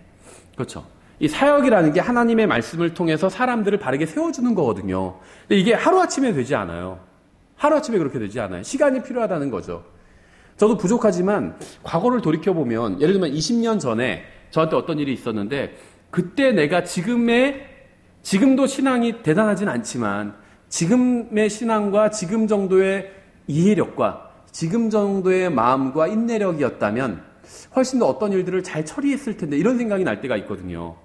그렇죠. 이 사역이라는 게 하나님의 말씀을 통해서 사람들을 바르게 세워주는 거거든요. 근데 이게 하루아침에 되지 않아요. 하루아침에 그렇게 되지 않아요. 시간이 필요하다는 거죠. 저도 부족하지만 과거를 돌이켜보면 예를 들면 20년 전에 저한테 어떤 일이 있었는데 그때 내가 지금도 신앙이 대단하진 않지만 지금의 신앙과 지금 정도의 이해력과 지금 정도의 마음과 인내력이었다면 훨씬 더 어떤 일들을 잘 처리했을 텐데 이런 생각이 날 때가 있거든요.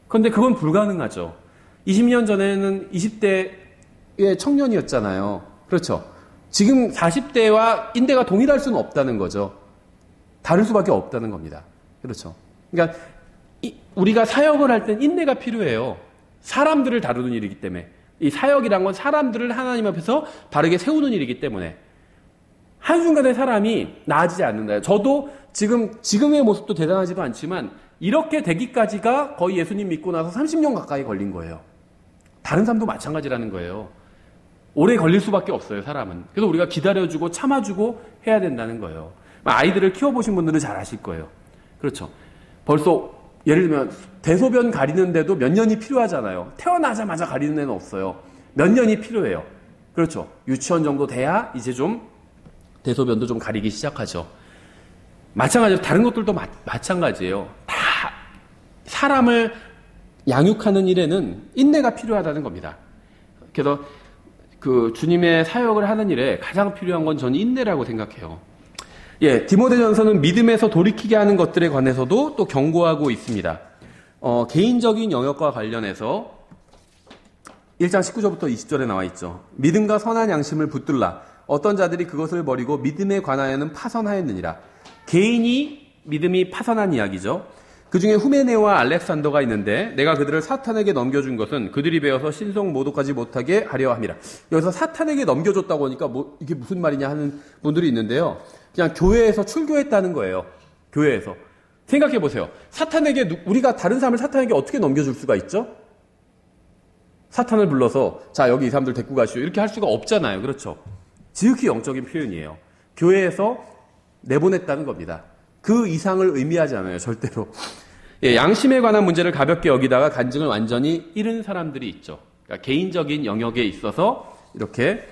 그런데 그건 불가능하죠. 20년 전에는 20대의 청년이었잖아요. 그렇죠. 지금 40대와 인대가 동일할 수는 없다는 거죠. 다를 수밖에 없다는 겁니다. 그렇죠. 그러니까 우리가 사역을 할 땐 인내가 필요해요. 사람들을 다루는 일이기 때문에. 이 사역이란 건 사람들을 하나님 앞에서 바르게 세우는 일이기 때문에 한순간에 사람이 나아지지 않는다. 저도 지금의 모습도 대단하지도 않지만 이렇게 되기까지가 거의 예수님 믿고 나서 30년 가까이 걸린 거예요. 다른 사람도 마찬가지라는 거예요. 오래 걸릴 수밖에 없어요, 사람은. 그래서 우리가 기다려주고 참아주고 해야 된다는 거예요. 아이들을 키워보신 분들은 잘 아실 거예요. 그렇죠. 벌써 예를 들면 대소변 가리는데도 몇 년이 필요하잖아요. 태어나자마자 가리는 애는 없어요. 몇 년이 필요해요. 그렇죠. 유치원 정도 돼야 이제 좀 대소변도 좀 가리기 시작하죠. 마찬가지로 다른 것들도 마찬가지예요. 다 사람을 양육하는 일에는 인내가 필요하다는 겁니다. 그래서 주님의 사역을 하는 일에 가장 필요한 건 저는 인내라고 생각해요. 예, 디모데전서는 믿음에서 돌이키게 하는 것들에 관해서도 또 경고하고 있습니다. 개인적인 영역과 관련해서 1장 19절부터 20절에 나와 있죠. 믿음과 선한 양심을 붙들라. 어떤 자들이 그것을 버리고 믿음에 관하여는 파선하였느니라. 개인이 믿음이 파선한 이야기죠. 그 중에 후메네와 알렉산더가 있는데 내가 그들을 사탄에게 넘겨준 것은 그들이 배워서 신성 모독하지 못하게 하려 함이라. 여기서 사탄에게 넘겨줬다고 하니까 이게 무슨 말이냐 하는 분들이 있는데요. 그냥 교회에서 출교했다는 거예요. 교회에서. 생각해 보세요. 우리가 다른 사람을 사탄에게 어떻게 넘겨줄 수가 있죠? 사탄을 불러서 자 여기 이 사람들 데리고 가시오 이렇게 할 수가 없잖아요. 그렇죠? 지극히 영적인 표현이에요. 교회에서 내보냈다는 겁니다. 그 이상을 의미하지 않아요. 절대로. 예, 양심에 관한 문제를 가볍게 여기다가 간증을 완전히 잃은 사람들이 있죠. 그러니까 개인적인 영역에 있어서 이렇게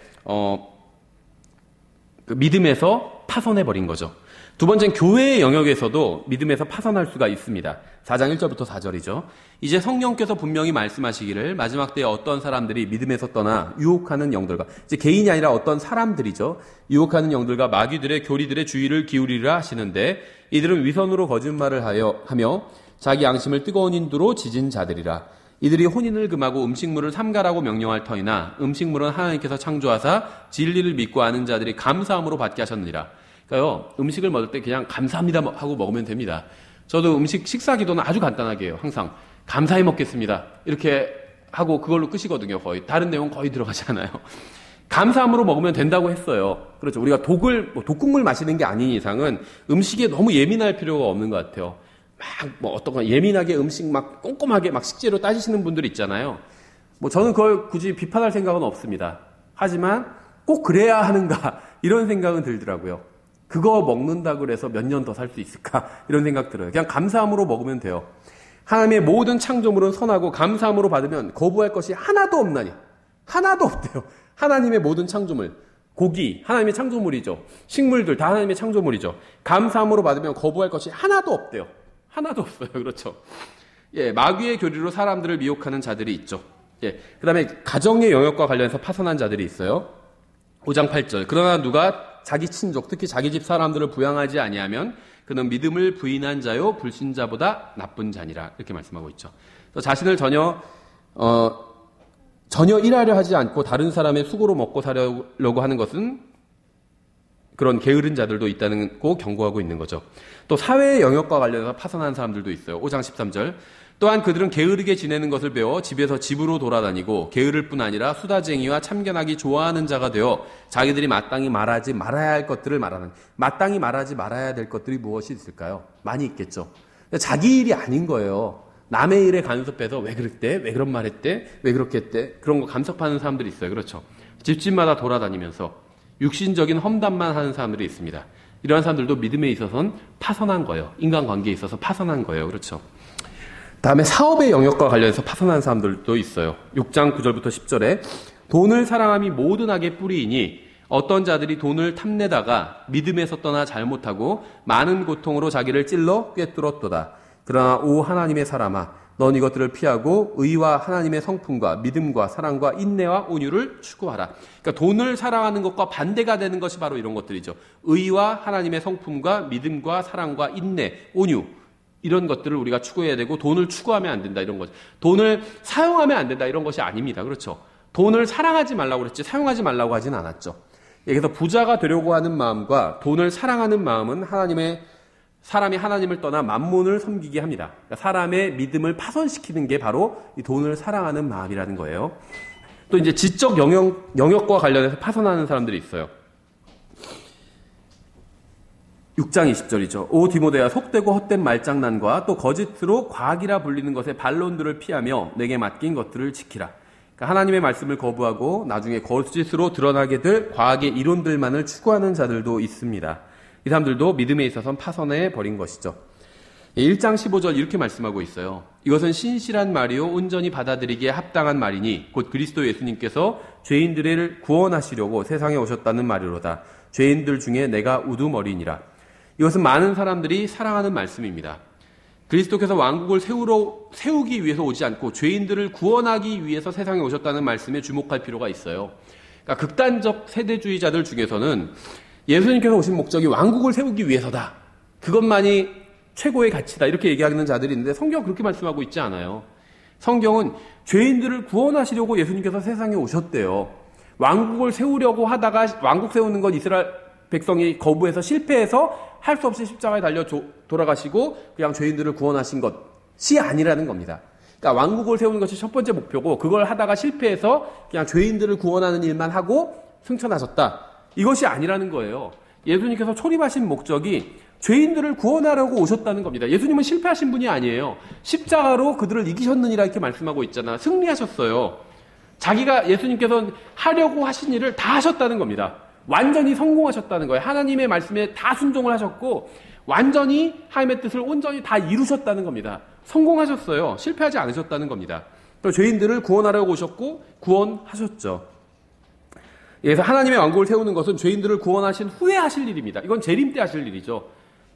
믿음에서 파선해버린 거죠. 두 번째는 교회의 영역에서도 믿음에서 파선할 수가 있습니다. 4장 1절부터 4절이죠. 이제 성령께서 분명히 말씀하시기를 마지막 때에 어떤 사람들이 믿음에서 떠나 유혹하는 영들과 이제 개인이 아니라 어떤 사람들이죠. 유혹하는 영들과 마귀들의 교리들의 주의를 기울이라 하시는데 이들은 위선으로 거짓말을 하며 자기 양심을 뜨거운 인두로 지진 자들이라. 이들이 혼인을 금하고 음식물을 삼가라고 명령할 터이나 음식물은 하나님께서 창조하사 진리를 믿고 아는 자들이 감사함으로 받게 하셨느니라. 그러니까요, 음식을 먹을 때 그냥 감사합니다 하고 먹으면 됩니다. 저도 식사 기도는 아주 간단하게 해요. 항상 감사히 먹겠습니다. 이렇게 하고 그걸로 끝이거든요. 거의 다른 내용 거의 들어가지 않아요. 감사함으로 먹으면 된다고 했어요. 그렇죠. 우리가 독국물 마시는 게 아닌 이상은 음식에 너무 예민할 필요가 없는 것 같아요. 어떤 거 예민하게 음식 꼼꼼하게 식재료 따지시는 분들 있잖아요. 저는 그걸 굳이 비판할 생각은 없습니다. 하지만 꼭 그래야 하는가 이런 생각은 들더라고요. 그거 먹는다고 그래서 몇 년 더 살 수 있을까 이런 생각 들어요. 그냥 감사함으로 먹으면 돼요. 하나님의 모든 창조물은 선하고 감사함으로 받으면 거부할 것이 하나도 없나니. 하나도 없대요. 하나님의 모든 창조물. 고기 하나님의 창조물이죠. 식물들 다 하나님의 창조물이죠. 감사함으로 받으면 거부할 것이 하나도 없대요. 하나도 없어요. 그렇죠. 예, 마귀의 교리로 사람들을 미혹하는 자들이 있죠. 예, 그 다음에 가정의 영역과 관련해서 파선한 자들이 있어요. 5장 8절. 그러나 누가 자기 친족, 특히 자기 집 사람들을 부양하지 아니하면 그는 믿음을 부인한 자요 불신자보다 나쁜 자니라. 이렇게 말씀하고 있죠. 또 자신을 전혀 일하려 하지 않고 다른 사람의 수고로 먹고 살려고 하는 것은 그런 게으른 자들도 있다는 거 경고하고 있는 거죠. 또 사회의 영역과 관련해서 파선한 사람들도 있어요. 5장 13절. 또한 그들은 게으르게 지내는 것을 배워 집에서 집으로 돌아다니고 게으를 뿐 아니라 수다쟁이와 참견하기 좋아하는 자가 되어 자기들이 마땅히 말하지 말아야 할 것들을 말하는, 마땅히 말하지 말아야 될 것들이 무엇이 있을까요? 많이 있겠죠. 자기 일이 아닌 거예요. 남의 일에 간섭해서 왜 그랬대? 왜 그런 말 했대? 왜 그렇게 했대? 그런 거 간섭하는 사람들이 있어요. 그렇죠. 집집마다 돌아다니면서 육신적인 험담만 하는 사람들이 있습니다. 이러한 사람들도 믿음에 있어서는 파선한 거예요. 인간관계에 있어서 파선한 거예요. 그렇죠. 다음에 사업의 영역과 관련해서 파선한 사람들도 있어요. 6장 9절부터 10절에 돈을 사랑함이 모든 악의 뿌리이니 어떤 자들이 돈을 탐내다가 믿음에서 떠나 잘못하고 많은 고통으로 자기를 찔러 꿰뚫었도다. 그러나 오 하나님의 사람아 넌 이것들을 피하고 의와 하나님의 성품과 믿음과 사랑과 인내와 온유를 추구하라. 그러니까 돈을 사랑하는 것과 반대가 되는 것이 바로 이런 것들이죠. 의와 하나님의 성품과 믿음과 사랑과 인내, 온유 이런 것들을 우리가 추구해야 되고 돈을 추구하면 안 된다 이런 거죠. 돈을 사용하면 안 된다 이런 것이 아닙니다. 그렇죠. 돈을 사랑하지 말라고 그랬지 사용하지 말라고 하진 않았죠. 그래서 부자가 되려고 하는 마음과 돈을 사랑하는 마음은 하나님의 사람이 하나님을 떠나 만몬을 섬기게 합니다. 그러니까 사람의 믿음을 파손시키는 게 바로 이 돈을 사랑하는 마음이라는 거예요. 또 이제 지적 영역과 관련해서 파손하는 사람들이 있어요. 6장 20절이죠. 오 디모데야, 속되고 헛된 말장난과 또 거짓으로 과학이라 불리는 것의 반론들을 피하며 내게 맡긴 것들을 지키라. 그러니까 하나님의 말씀을 거부하고 나중에 거짓으로 드러나게 될 과학의 이론들만을 추구하는 자들도 있습니다. 이 사람들도 믿음에 있어서는 파손해 버린 것이죠. 1장 15절 이렇게 말씀하고 있어요. 이것은 신실한 말이요 온전히 받아들이기에 합당한 말이니 곧 그리스도 예수님께서 죄인들을 구원하시려고 세상에 오셨다는 말이로다. 죄인들 중에 내가 우두머리니라. 이것은 많은 사람들이 사랑하는 말씀입니다. 그리스도께서 왕국을 세우기 위해서 오지 않고 죄인들을 구원하기 위해서 세상에 오셨다는 말씀에 주목할 필요가 있어요. 그러니까 극단적 세대주의자들 중에서는 예수님께서 오신 목적이 왕국을 세우기 위해서다. 그것만이 최고의 가치다. 이렇게 얘기하는 자들이 있는데 성경은 그렇게 말씀하고 있지 않아요. 성경은 죄인들을 구원하시려고 예수님께서 세상에 오셨대요. 왕국을 세우려고 하다가 왕국 세우는 건 이스라엘 백성이 거부해서 실패해서 할 수 없이 십자가에 달려 돌아가시고 그냥 죄인들을 구원하신 것이 아니라는 겁니다. 그러니까 왕국을 세우는 것이 첫 번째 목표고 그걸 하다가 실패해서 그냥 죄인들을 구원하는 일만 하고 승천하셨다. 이것이 아니라는 거예요. 예수님께서 초림하신 목적이 죄인들을 구원하려고 오셨다는 겁니다. 예수님은 실패하신 분이 아니에요. 십자가로 그들을 이기셨느니라 이렇게 말씀하고 있잖아. 승리하셨어요. 자기가 예수님께서 하려고 하신 일을 다 하셨다는 겁니다. 완전히 성공하셨다는 거예요. 하나님의 말씀에 다 순종을 하셨고 완전히 하나님의 뜻을 온전히 다 이루셨다는 겁니다. 성공하셨어요. 실패하지 않으셨다는 겁니다. 또 죄인들을 구원하려고 오셨고 구원하셨죠. 그래서 하나님의 왕국을 세우는 것은 죄인들을 구원하신 후에 하실 일입니다. 이건 재림 때 하실 일이죠.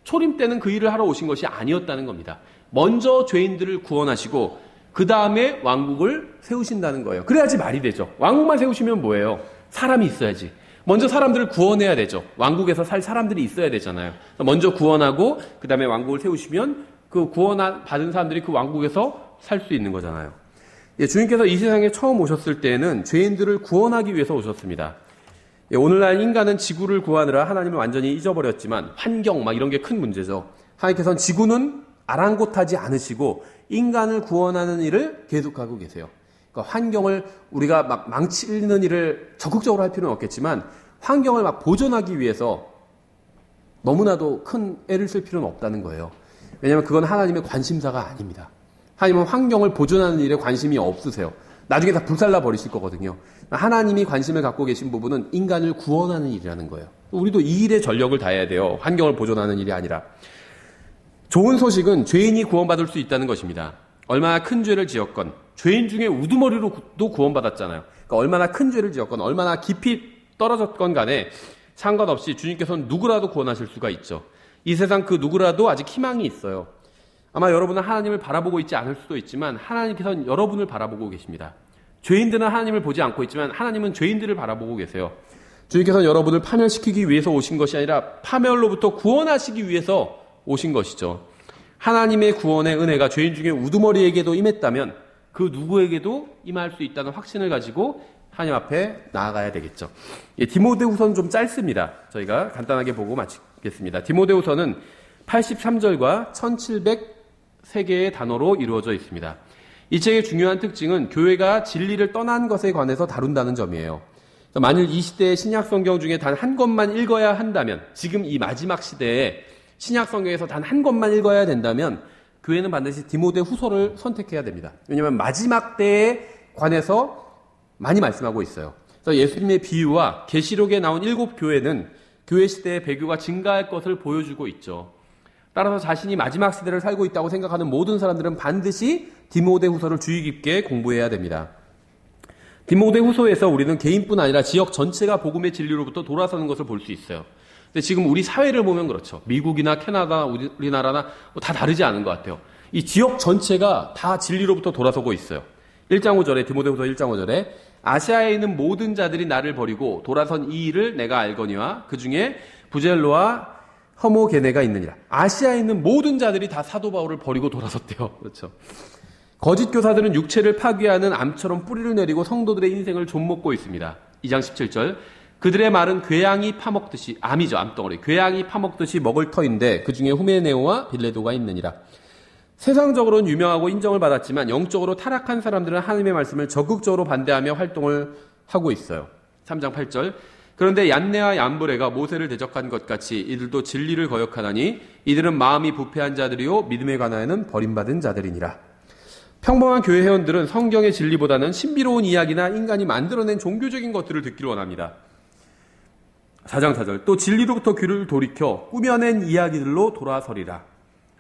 초림 때는 그 일을 하러 오신 것이 아니었다는 겁니다. 먼저 죄인들을 구원하시고 그 다음에 왕국을 세우신다는 거예요. 그래야지 말이 되죠. 왕국만 세우시면 뭐예요? 사람이 있어야지. 먼저 사람들을 구원해야 되죠. 왕국에서 살 사람들이 있어야 되잖아요. 먼저 구원하고 그 다음에 왕국을 세우시면 그 구원받은 사람들이 그 왕국에서 살 수 있는 거잖아요. 주님께서 이 세상에 처음 오셨을 때에는 죄인들을 구원하기 위해서 오셨습니다. 오늘날 인간은 지구를 구하느라 하나님을 완전히 잊어버렸지만 환경 막 이런 게 큰 문제죠. 하나님께서는 지구는 아랑곳하지 않으시고 인간을 구원하는 일을 계속하고 계세요. 그러니까 환경을 우리가 막 망치는 일을 적극적으로 할 필요는 없겠지만 환경을 막 보존하기 위해서 너무나도 큰 애를 쓸 필요는 없다는 거예요. 왜냐하면 그건 하나님의 관심사가 아닙니다. 하나님은 환경을 보존하는 일에 관심이 없으세요. 나중에 다 불살라 버리실 거거든요. 하나님이 관심을 갖고 계신 부분은 인간을 구원하는 일이라는 거예요. 우리도 이 일에 전력을 다해야 돼요. 환경을 보존하는 일이 아니라. 좋은 소식은 죄인이 구원받을 수 있다는 것입니다. 얼마나 큰 죄를 지었건 죄인 중에 우두머리로도 구원받았잖아요. 그러니까 얼마나 큰 죄를 지었건 얼마나 깊이 떨어졌건 간에 상관없이 주님께서는 누구라도 구원하실 수가 있죠. 이 세상 그 누구라도 아직 희망이 있어요. 아마 여러분은 하나님을 바라보고 있지 않을 수도 있지만 하나님께서는 여러분을 바라보고 계십니다. 죄인들은 하나님을 보지 않고 있지만 하나님은 죄인들을 바라보고 계세요. 주님께서는 여러분을 파멸시키기 위해서 오신 것이 아니라 파멸로부터 구원하시기 위해서 오신 것이죠. 하나님의 구원의 은혜가 죄인 중에 우두머리에게도 임했다면 그 누구에게도 임할 수 있다는 확신을 가지고 하나님 앞에 나아가야 되겠죠. 디모데후서는 좀 짧습니다. 저희가 간단하게 보고 마치겠습니다. 디모데후서는 83절과 1703개의 단어로 이루어져 있습니다. 이 책의 중요한 특징은 교회가 진리를 떠난 것에 관해서 다룬다는 점이에요. 만일 이 시대의 신약 성경 중에 단 한 권만 읽어야 한다면, 지금 이 마지막 시대에 신약 성경에서 단 한 권만 읽어야 된다면 교회는 반드시 디모데 후서를 선택해야 됩니다. 왜냐하면 마지막 때에 관해서 많이 말씀하고 있어요. 그래서 예수님의 비유와 계시록에 나온 7교회는 교회 시대의 배교가 증가할 것을 보여주고 있죠. 따라서 자신이 마지막 시대를 살고 있다고 생각하는 모든 사람들은 반드시 디모데 후서를 주의 깊게 공부해야 됩니다. 디모데 후서에서 우리는 개인뿐 아니라 지역 전체가 복음의 진리로부터 돌아서는 것을 볼 수 있어요. 근데 지금 우리 사회를 보면 그렇죠. 미국이나 캐나다, 우리나라나 다 다르지 않은 것 같아요. 이 지역 전체가 다 진리로부터 돌아서고 있어요. 1장 5절에, 디모데후서 1장 5절에 아시아에 있는 모든 자들이 나를 버리고 돌아선 이 일을 내가 알거니와 그 중에 부젤로와 허모게네가 있느니라. 아시아에 있는 모든 자들이 다 사도 바울을 버리고 돌아섰대요. 그렇죠. 거짓 교사들은 육체를 파괴하는 암처럼 뿌리를 내리고 성도들의 인생을 좀먹고 있습니다. 2장 17절. 그들의 말은 괴양이 파먹듯이, 암이죠, 암덩어리. 괴양이 파먹듯이 먹을 터인데 그 중에 후메네오와 빌레도가 있느니라. 세상적으로는 유명하고 인정을 받았지만 영적으로 타락한 사람들은 하나님의 말씀을 적극적으로 반대하며 활동을 하고 있어요. 3장 8절. 그런데 얀네와 얀브레가 모세를 대적한 것 같이 이들도 진리를 거역하나니 이들은 마음이 부패한 자들이요 믿음에 관하여는 버림받은 자들이니라. 평범한 교회 회원들은 성경의 진리보다는 신비로운 이야기나 인간이 만들어낸 종교적인 것들을 듣기를 원합니다. 4장 4절. 또 진리로부터 귀를 돌이켜 꾸며낸 이야기들로 돌아서리라.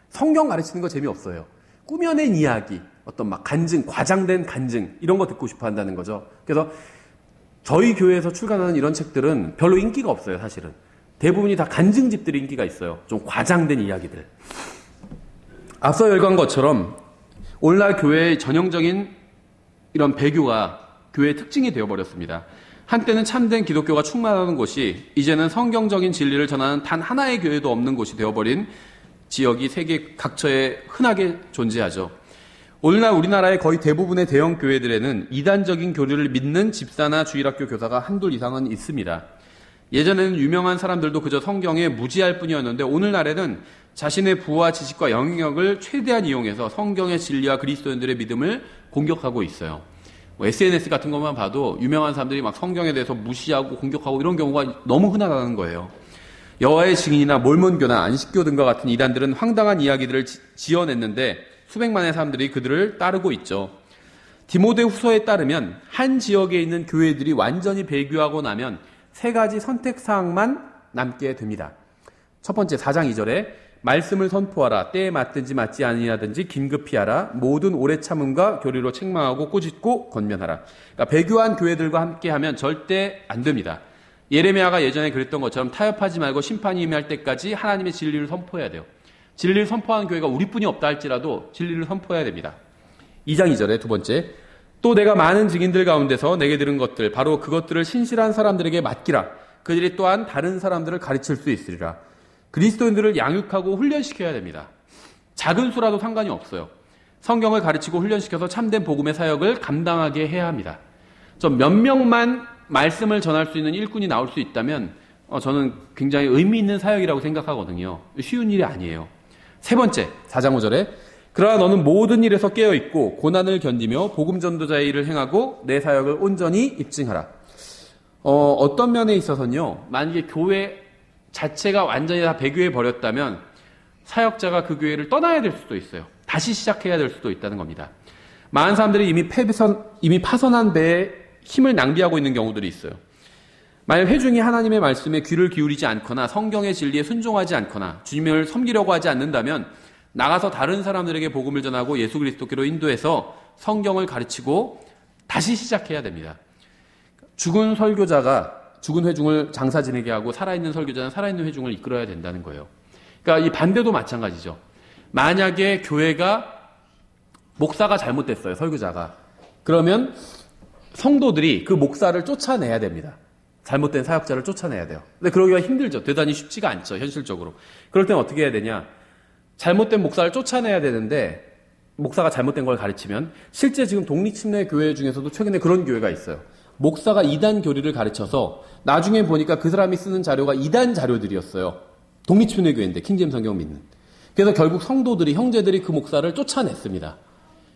성경 가르치는 거 재미없어요. 꾸며낸 이야기, 어떤 막 간증, 과장된 간증 이런 거 듣고 싶어 한다는 거죠. 그래서 저희 교회에서 출간하는 이런 책들은 별로 인기가 없어요, 사실은. 대부분이 다 간증집들이 인기가 있어요. 좀 과장된 이야기들. 앞서 열거한 것처럼 오늘날 교회의 전형적인 이런 배교가 교회의 특징이 되어버렸습니다. 한때는 참된 기독교가 충만하는 곳이 이제는 성경적인 진리를 전하는 단 하나의 교회도 없는 곳이 되어버린 지역이 세계 각처에 흔하게 존재하죠. 오늘날 우리나라의 거의 대부분의 대형 교회들에는 이단적인 교리를 믿는 집사나 주일학교 교사가 한둘 이상은 있습니다. 예전에는 유명한 사람들도 그저 성경에 무지할 뿐이었는데 오늘날에는 자신의 부와 지식과 영향력을 최대한 이용해서 성경의 진리와 그리스도인들의 믿음을 공격하고 있어요. SNS 같은 것만 봐도 유명한 사람들이 막 성경에 대해서 무시하고 공격하고 이런 경우가 너무 흔하다는 거예요. 여호와의 증인이나 몰몬교나 안식교 등과 같은 이단들은 황당한 이야기들을 지어냈는데 수백만의 사람들이 그들을 따르고 있죠. 디모데후서에 따르면 한 지역에 있는 교회들이 완전히 배교하고 나면 세 가지 선택사항만 남게 됩니다. 첫 번째 4장 2절에 말씀을 선포하라. 때에 맞든지 맞지 아니하든지 긴급히 하라. 모든 오래 참음과 교리로 책망하고 꾸짖고 권면하라. 그러니까 배교한 교회들과 함께하면 절대 안 됩니다. 예레미야가 예전에 그랬던 것처럼 타협하지 말고 심판이 임할 때까지 하나님의 진리를 선포해야 돼요. 진리를 선포하는 교회가 우리뿐이 없다 할지라도 진리를 선포해야 됩니다. 2장 2절에 두 번째, 또 내가 많은 증인들 가운데서 내게 들은 것들 바로 그것들을 신실한 사람들에게 맡기라. 그들이 또한 다른 사람들을 가르칠 수 있으리라. 그리스도인들을 양육하고 훈련시켜야 됩니다. 작은 수라도 상관이 없어요. 성경을 가르치고 훈련시켜서 참된 복음의 사역을 감당하게 해야 합니다. 좀 몇 명만 말씀을 전할 수 있는 일꾼이 나올 수 있다면 저는 굉장히 의미 있는 사역이라고 생각하거든요. 쉬운 일이 아니에요. 세 번째, 4장 5절에 그러나 너는 모든 일에서 깨어있고 고난을 견디며 복음 전도자의 일을 행하고 내 사역을 온전히 입증하라. 어떤 면에 있어서는요, 만약에 교회 자체가 완전히 다 배교해 버렸다면 사역자가 그 교회를 떠나야 될 수도 있어요. 다시 시작해야 될 수도 있다는 겁니다. 많은 사람들이 이미 파선한 배에 힘을 낭비하고 있는 경우들이 있어요. 만약 회중이 하나님의 말씀에 귀를 기울이지 않거나 성경의 진리에 순종하지 않거나 주님을 섬기려고 하지 않는다면 나가서 다른 사람들에게 복음을 전하고 예수 그리스도께로 인도해서 성경을 가르치고 다시 시작해야 됩니다. 죽은 설교자가 죽은 회중을 장사 지내게 하고 살아있는 설교자는 살아있는 회중을 이끌어야 된다는 거예요. 그러니까 이 반대도 마찬가지죠. 만약에 교회가 목사가 잘못됐어요, 설교자가. 그러면 성도들이 그 목사를 쫓아내야 됩니다. 잘못된 사역자를 쫓아내야 돼요. 근데 그러기가 힘들죠. 대단히 쉽지가 않죠, 현실적으로. 그럴 땐 어떻게 해야 되냐. 잘못된 목사를 쫓아내야 되는데 목사가 잘못된 걸 가르치면 실제 지금 독립침례 교회 중에서도 최근에 그런 교회가 있어요. 목사가 이단 교리를 가르쳐서 나중에 보니까 그 사람이 쓰는 자료가 이단 자료들이었어요. 독립침례 교회인데 킹제임 성경 믿는. 그래서 결국 성도들이 형제들이 그 목사를 쫓아냈습니다.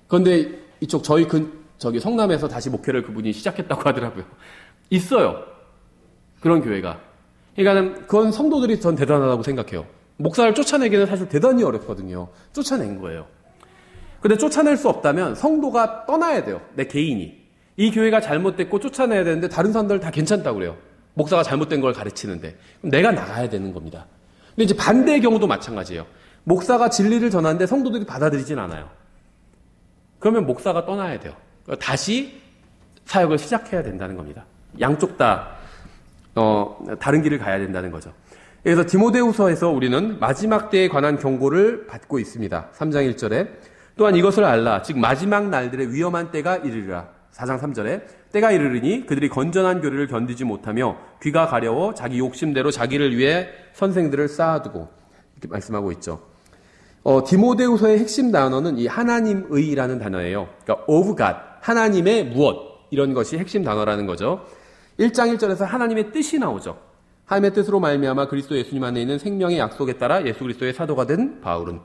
그런데 이쪽 저기 성남에서 다시 목회를 그분이 시작했다고 하더라고요. 있어요. 그런 교회가. 그러니까 그건 성도들이 전 대단하다고 생각해요. 목사를 쫓아내기는 사실 대단히 어렵거든요. 쫓아낸 거예요. 근데 쫓아낼 수 없다면 성도가 떠나야 돼요. 내 개인이. 이 교회가 잘못됐고 쫓아내야 되는데 다른 사람들 다 괜찮다고 그래요. 목사가 잘못된 걸 가르치는데. 그럼 내가 나가야 되는 겁니다. 근데 이제 반대의 경우도 마찬가지예요. 목사가 진리를 전하는데 성도들이 받아들이진 않아요. 그러면 목사가 떠나야 돼요. 다시 사역을 시작해야 된다는 겁니다. 양쪽 다 다른 길을 가야 된다는 거죠. 그래서 디모데후서에서 우리는 마지막 때에 관한 경고를 받고 있습니다. 3장 1절에 또한 이것을 알라. 즉 마지막 날들의 위험한 때가 이르리라. 4장 3절에 때가 이르르니 그들이 건전한 교리를 견디지 못하며 귀가 가려워 자기 욕심대로 자기를 위해 선생들을 쌓아두고 이렇게 말씀하고 있죠. 디모데후서의 핵심 단어는 이 하나님의라는 단어예요. 그러니까 of God, 하나님의 무엇 이런 것이 핵심 단어라는 거죠. 1장 1절에서 하나님의 뜻이 나오죠. 하나님의 뜻으로 말미암아 그리스도 예수님 안에 있는 생명의 약속에 따라 예수 그리스도의 사도가 된 바울은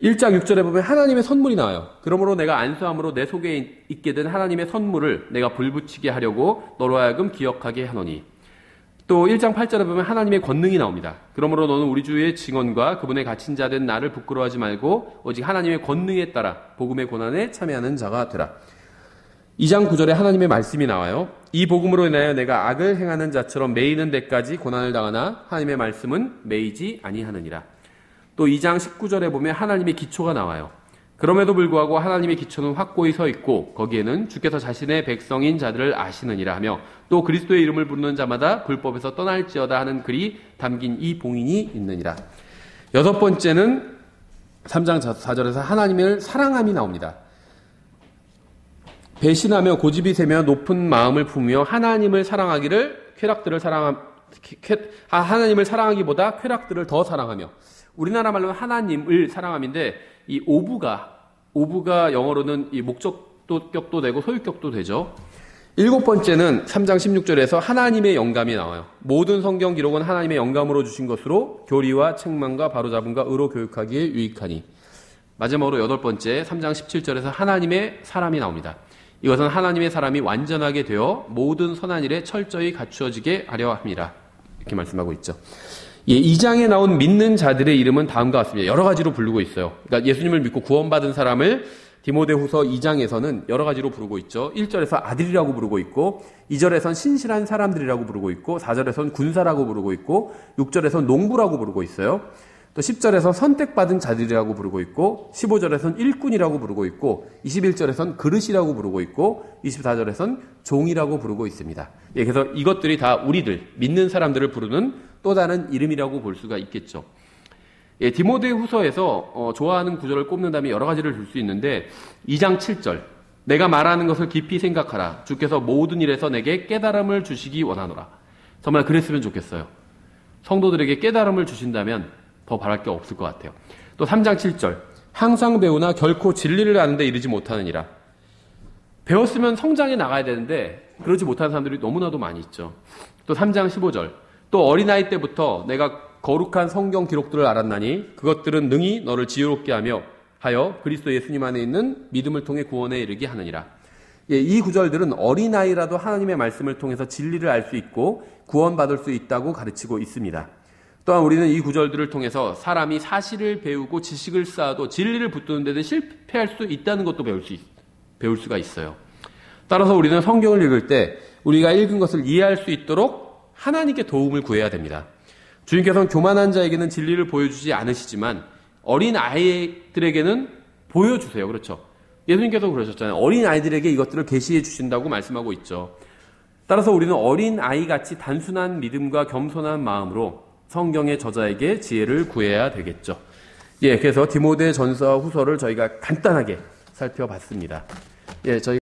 1장 6절에 보면 하나님의 선물이 나와요. 그러므로 내가 안수함으로 내 속에 있게 된 하나님의 선물을 내가 불붙이게 하려고 너로 하여금 기억하게 하노니. 또 1장 8절에 보면 하나님의 권능이 나옵니다. 그러므로 너는 우리 주의 증언과 그분의 갇힌 자 된 나를 부끄러워하지 말고 오직 하나님의 권능에 따라 복음의 고난에 참여하는 자가 되라. 2장 9절에 하나님의 말씀이 나와요. 이 복음으로 인하여 내가 악을 행하는 자처럼 매이는 데까지 고난을 당하나 하나님의 말씀은 매이지 아니하느니라. 또 2장 19절에 보면 하나님의 기초가 나와요. 그럼에도 불구하고 하나님의 기초는 확고히 서 있고 거기에는 주께서 자신의 백성인 자들을 아시느니라 하며 또 그리스도의 이름을 부르는 자마다 불법에서 떠날지어다 하는 글이 담긴 이 봉인이 있느니라. 여섯 번째는 3장 4절에서 하나님을 사랑함이 나옵니다. 배신하며 고집이 세며 높은 마음을 품으며 하나님을 사랑하기를 하나님을 사랑하기보다 쾌락들을 더 사랑하며. 우리나라 말로는 하나님을 사랑함인데 이 오브가 영어로는 이 목적격도 되고 소유격도 되죠. 일곱 번째는 3장 16절에서 하나님의 영감이 나와요. 모든 성경 기록은 하나님의 영감으로 주신 것으로 교리와 책망과 바로잡음과 의로 교육하기에 유익하니. 마지막으로 여덟 번째 3장 17절에서 하나님의 사람이 나옵니다. 이것은 하나님의 사람이 완전하게 되어 모든 선한 일에 철저히 갖추어지게 하려 합니다. 이렇게 말씀하고 있죠. 2장에 나온 믿는 자들의 이름은 다음과 같습니다. 여러 가지로 부르고 있어요. 그러니까 예수님을 믿고 구원받은 사람을 디모데후서 2장에서는 여러 가지로 부르고 있죠. 1절에서 아들이라고 부르고 있고 2절에선 신실한 사람들이라고 부르고 있고 4절에선 군사라고 부르고 있고 6절에선 농부라고 부르고 있어요. 또 10절에서 선택받은 자들이라고 부르고 있고 15절에선 일꾼이라고 부르고 있고 21절에선 그릇이라고 부르고 있고 24절에선 종이라고 부르고 있습니다. 그래서 이것들이 다 우리들 믿는 사람들을 부르는 또 다른 이름이라고 볼 수가 있겠죠. 디모데후서에서 좋아하는 구절을 꼽는다면 여러 가지를 줄 수 있는데 2장 7절 내가 말하는 것을 깊이 생각하라. 주께서 모든 일에서 내게 깨달음을 주시기 원하노라. 정말 그랬으면 좋겠어요. 성도들에게 깨달음을 주신다면 더 바랄 게 없을 것 같아요. 또 3장 7절 항상 배우나 결코 진리를 아는 데 이르지 못하느니라. 배웠으면 성장해 나가야 되는데 그러지 못하는 사람들이 너무나도 많이 있죠. 또 3장 15절 또 어린아이 때부터 내가 거룩한 성경 기록들을 알았나니 그것들은 능히 너를 지혜롭게 하여 그리스도 예수님 안에 있는 믿음을 통해 구원에 이르게 하느니라. 이 구절들은 어린아이라도 하나님의 말씀을 통해서 진리를 알 수 있고 구원받을 수 있다고 가르치고 있습니다. 또한 우리는 이 구절들을 통해서 사람이 사실을 배우고 지식을 쌓아도 진리를 붙드는 데는 실패할 수 있다는 것도 배울 수가 있어요. 따라서 우리는 성경을 읽을 때 우리가 읽은 것을 이해할 수 있도록 하나님께 도움을 구해야 됩니다. 주님께서는 교만한 자에게는 진리를 보여주지 않으시지만 어린 아이들에게는 보여주세요. 그렇죠? 예수님께서 그러셨잖아요. 어린 아이들에게 이것들을 계시해 주신다고 말씀하고 있죠. 따라서 우리는 어린 아이같이 단순한 믿음과 겸손한 마음으로 성경의 저자에게 지혜를 구해야 되겠죠. 그래서 디모데 전서와 후서를 저희가 간단하게 살펴봤습니다. 저희